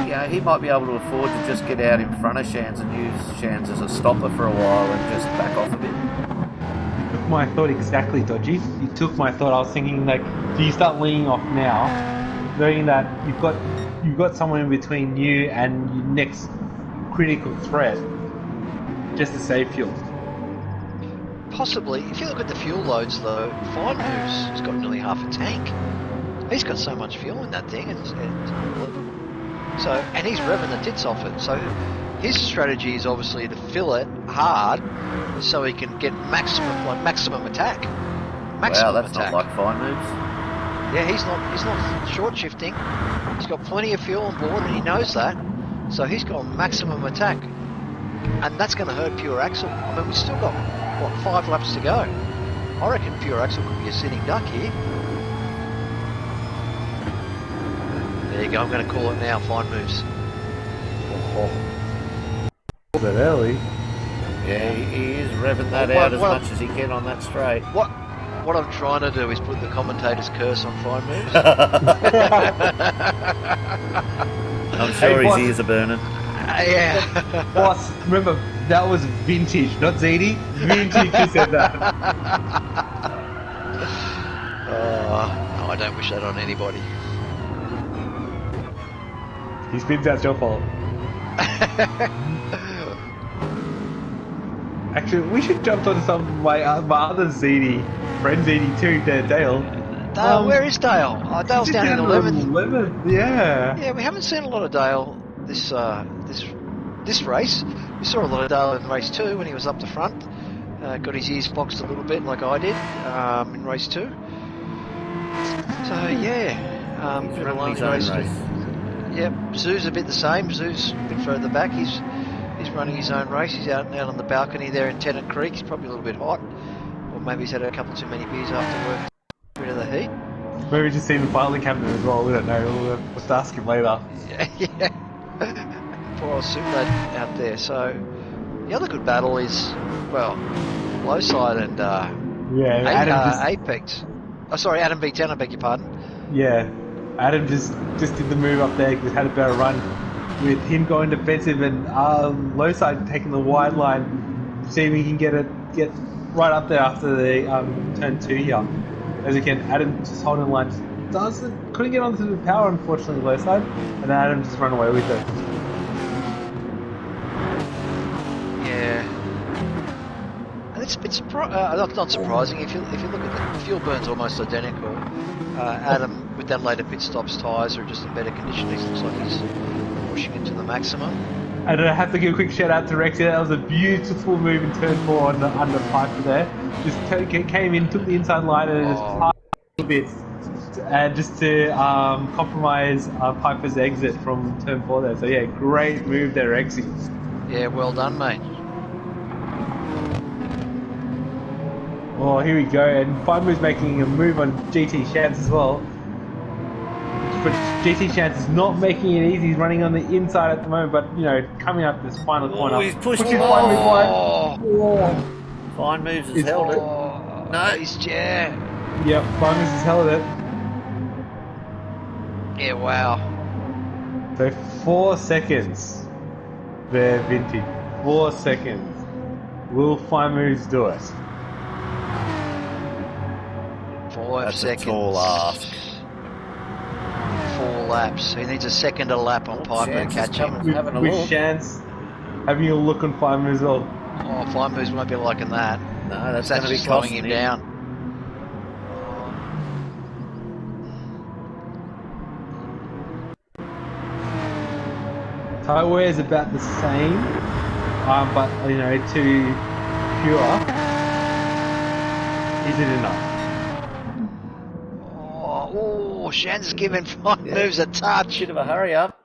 yeah, he might be able to afford to just get out in front of Shans and use Shans as a stopper for a while and just back off a bit. You took my thought exactly, Dodgy. You took my thought. I was thinking, like, do you start leaning off now, knowing that you've got someone in between you and your next critical threat, just to save fuel? Possibly. If you look at the fuel loads, though, Fine Moves has got nearly half a tank. He's got so much fuel in that thing, and he's revving the tits off it. So his strategy is obviously to fill it hard, so he can get maximum attack. Wow, that's not like fine moves. Yeah, he's not short shifting. He's got plenty of fuel on board, and he knows that. So he's got maximum attack, and that's going to hurt Pure Axle. I mean, we've still got 5 laps to go. I reckon Pure Axle could be a sitting duck here. There you go, I'm going to call it now, Fine Moves. A bit early. Yeah, he is revving that out as much as he can on that straight. what I'm trying to do is put the commentator's curse on fine moves. I'm sure Hey, his boss. ears are burning. Yeah. Boss, remember, that was vintage, not ZD. Vintage who said that. No, I don't wish that on anybody. He spins out, it's your fault. Actually, we should jump on some of my other ZD, friend ZD too, Dale. Dale, where is Dale? Oh, Dale's down in 11th. 11th, yeah. Yeah, we haven't seen a lot of Dale this race. We saw a lot of Dale in race 2 when he was up the front. Got his ears boxed a little bit like I did in race 2. So yeah, He's bit of running his long own race. race. Yep, Zoo's a bit the same. Zoo's a bit further back. He's running his own race. He's out on the balcony there in Tennant Creek. He's probably a little bit hot, or maybe he's had a couple too many beers after work. Rid of the heat. Maybe just seen the filing cabinet as well. We don't know. We'll have to ask him later. Yeah. Poor old Superlad out there. So the other good battle is, well, Lowside and Apex. Oh, sorry, Adam B10. I beg your pardon. Yeah, Adam just did the move up there. Just had a better run with him going defensive and Lowside taking the wide line, seeing if he can get right up there after the turn 2 here. As again, Adam just holding the line, couldn't get onto the power, unfortunately, Lowside, and Adam just run away with it. Yeah. And it's not surprising if you look at the fuel burn's almost identical. Adam with them later pit stops, tyres are just in better condition. He looks like he's pushing it to the maximum. And I have to give a quick shout out to Rex. That was a beautiful move in turn 4 on the under Piper there. Just came in, took the inside line and just a little bit, and just to compromise Piper's exit from turn 4 there. So yeah, great move there, Rexy. Yeah, well done, mate. Oh, here we go, and Firemoon's making a move on GT Chance as well. But GT Chance is not making it easy. He's running on the inside at the moment, but coming up this final corner. He's pushed Pushing him. Firemoon wide. Fine moves has held it. No, he's yeah. Yep, Firemoon's has held it. Yeah, wow. So 4 seconds. They're vintage. 4 seconds. Will Firemoons do it? 5 That's seconds. a tall ask. 4 laps. He needs a second a lap on Piper to Chance is catch him. coming. Having a With look. Chance having a look on Firemoon as well. Oh, Fine Moves won't be liking that. No, that's That's going to be just slowing costing him down. Tyre wear is about the same, but to pure, is it enough? Oh, Shan's giving Fine Moves a touch. Bit of a hurry up.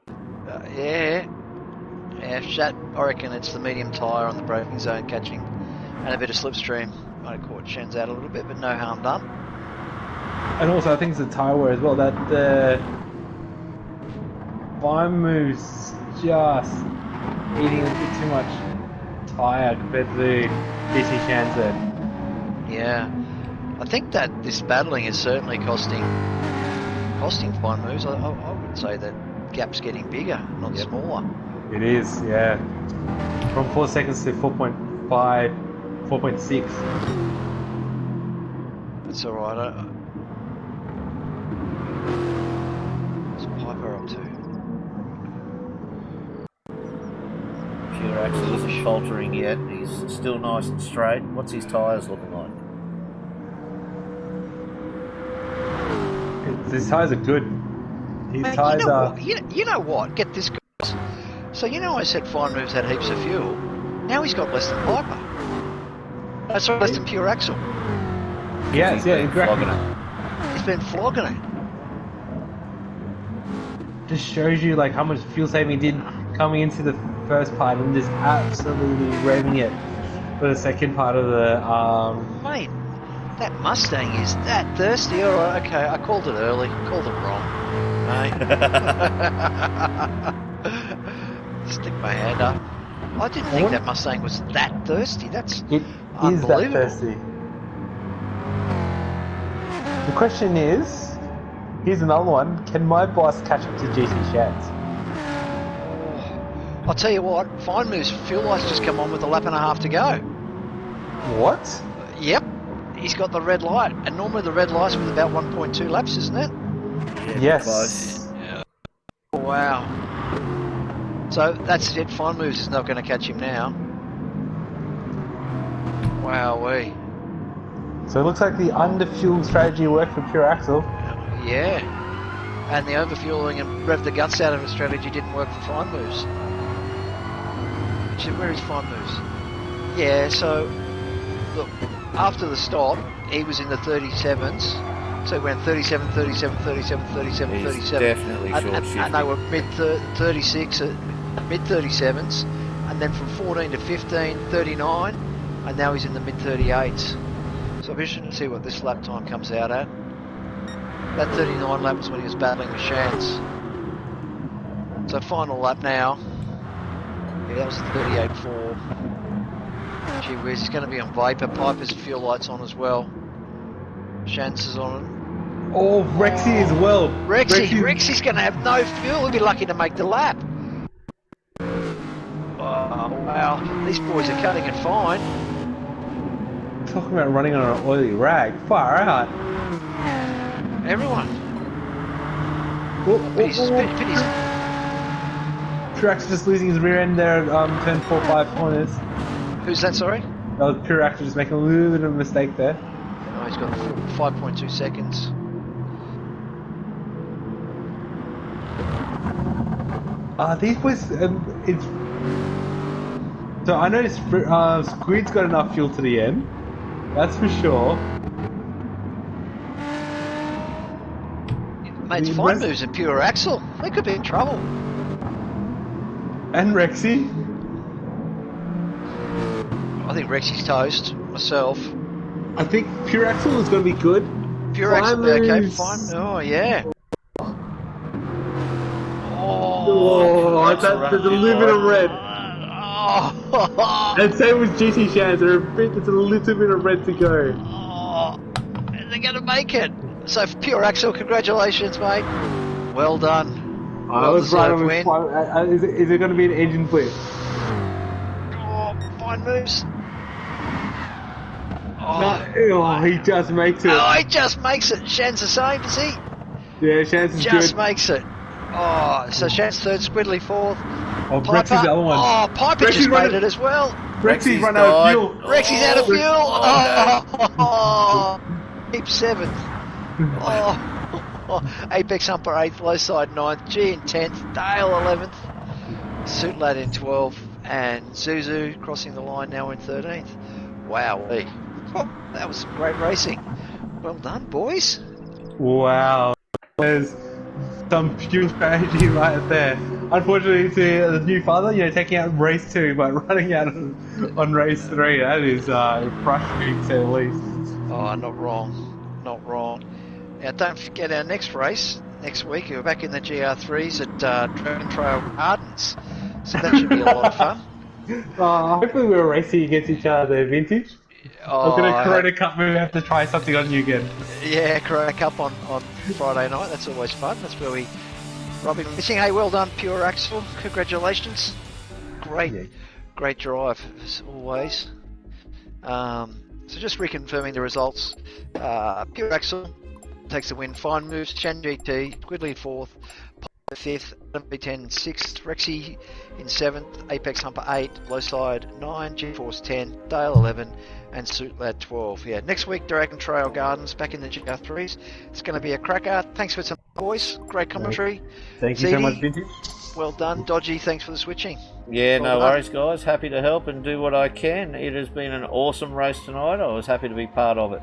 Yeah. Yeah, Shat, I reckon it's the medium tyre on the braking zone catching and a bit of slipstream. Might have caught Shan's out a little bit, but no harm done. And also, I think it's the tyre wear as well. That the Firemoon's just eating a bit too much tyre compared to the DC Shans there. Yeah. I think that this battling is certainly costing Fine Moves. I would say that gap's getting bigger, not smaller. It is, yeah. From 4 seconds to 4.5, 4.6. That's alright. What's Piper up to? Pure Axel isn't faltering yet. He's still nice and straight. What's his tyres looking like? His tyres are good. His Mate, tyres are... what? You know what? Get this, guys. So I said Fine Moves had heaps of fuel. Now he's got less than Piper. Sorry, less than Pure Axel. Yeah, exactly. Flogging it. He's been flogging it. Just shows you how much fuel saving he did coming into the first part and just absolutely revving it for the second part of the Mate, that Mustang is that thirsty. Alright, okay, I called it early. Called it wrong. Stick my hand up. I didn't think that Mustang was that thirsty. That's It is that unbelievable. thirsty. The question is, here's another one. Can my boss catch up to GC Sheds? I'll tell you what, Fine Move's fuel lights just come on with a lap and a half to go. What? Yep, he's got the red light, and normally the red light's with about 1.2 laps, isn't it? Yeah, Yes. close. Wow. So that's it, Fine Moves is not going to catch him now. Wowee. So it looks like the under-fueled strategy worked for Pure Axle. Yeah. And the overfueling and rev the guts out of a strategy didn't work for Fine Moves. Where is Fine Moves? Yeah, so, look, after the stop, he was in the 37s. So he went 37, 37, 37, 37, He's 37. definitely short-shifted. And they were mid-36, mid-37s. And then from 14 to 15, 39. And now he's in the mid-38s. So I'm interested to see what this lap time comes out at. That 39 lap was when he was battling with Shants. So final lap now. Yeah, that was 38.4. Gee whiz, he's going to be on Vapor. Piper's fuel lights on as well. Shants is on it. Oh, Rexy as well. Rexy's going to have no fuel. He'll be lucky to make the lap. Oh, wow. These boys are cutting it fine. Talking about running on an oily rag. Far out. Everyone. Pity's Purax just losing his rear end there at turn 4-5 corners. Who's that, sorry? Purax just making a little bit of a mistake there. Oh, he's got 5.2 seconds. These boys, it's... So I noticed Squid's got enough fuel to the end. That's for sure. Mate, it's Fine Moves and Pure Axle. They could be in trouble. And Rexy. I think Rexy's toast. Myself. I think Pure Axle is going to be good. Pure Axle will be okay. Fine. Oh, yeah. Oh, there's a little bit of red. Oh. And same with GT Shans. There's a little bit of red to go. Oh. They're going to make it. So, for Pure Axle, congratulations, mate. Well done. I was right on win. Is it going to be an engine flip? Oh, Fine Moves. Oh, he just makes it. Oh, he just makes it. Shan's the same, does he? Yeah, Shans is just good. Makes it. Oh, so Shan's third, Squidly fourth. Oh, Rexy's the other one. Oh, Piper just made it as well. Rexy's run out of fuel. Rexy's out of fuel. Oh, keep seventh. Oh, Apex Humper 8th, low side 9th, G in 10th, Dale 11th, Suit Lad in 12th, and Zuzu crossing the line now in 13th. Wowee. Oh, that was some great racing. Well done, boys. Wow. There's some fuel strategy right there. Unfortunately, to the new father, taking out race 2, but running out on race 3, that is frustrating to say the least. Oh, not wrong. Not wrong. Now, don't forget our next race next week. We're back in the GR3s at Dragon Trail Gardens, so that should be a lot of fun. Hopefully we're racing against each other, vintage. I'm going to Corona Cup, we have to try something on you again. Yeah, Corona Cup on Friday night. That's always fun. That's where we Robin missing. Hey, well done, Pure Axle. Congratulations. Great drive as always. So just reconfirming the results. Pure Axle takes the win. Fine Moves, Shan GT, Squidly 4th, Piper 5th, Adam B10 6th, Rexy in 7th, Apex Humper 8, Low Slide 9, G-Force 10, Dale 11, and Suit Lad 12. Yeah, next week, Dragon Trail Gardens back in the GR3s. It's going to be a cracker. Thanks for some boys. Great commentary. Thank you so much, Vintage. Well done. Dodgy, thanks for the switching. Yeah, well no worries, guys. Happy to help and do what I can. It has been an awesome race tonight. I was happy to be part of it.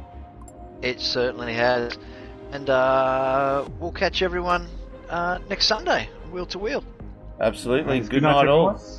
It certainly has. And we'll catch everyone next Sunday, wheel to wheel. Absolutely. Good Good night, all. everyone.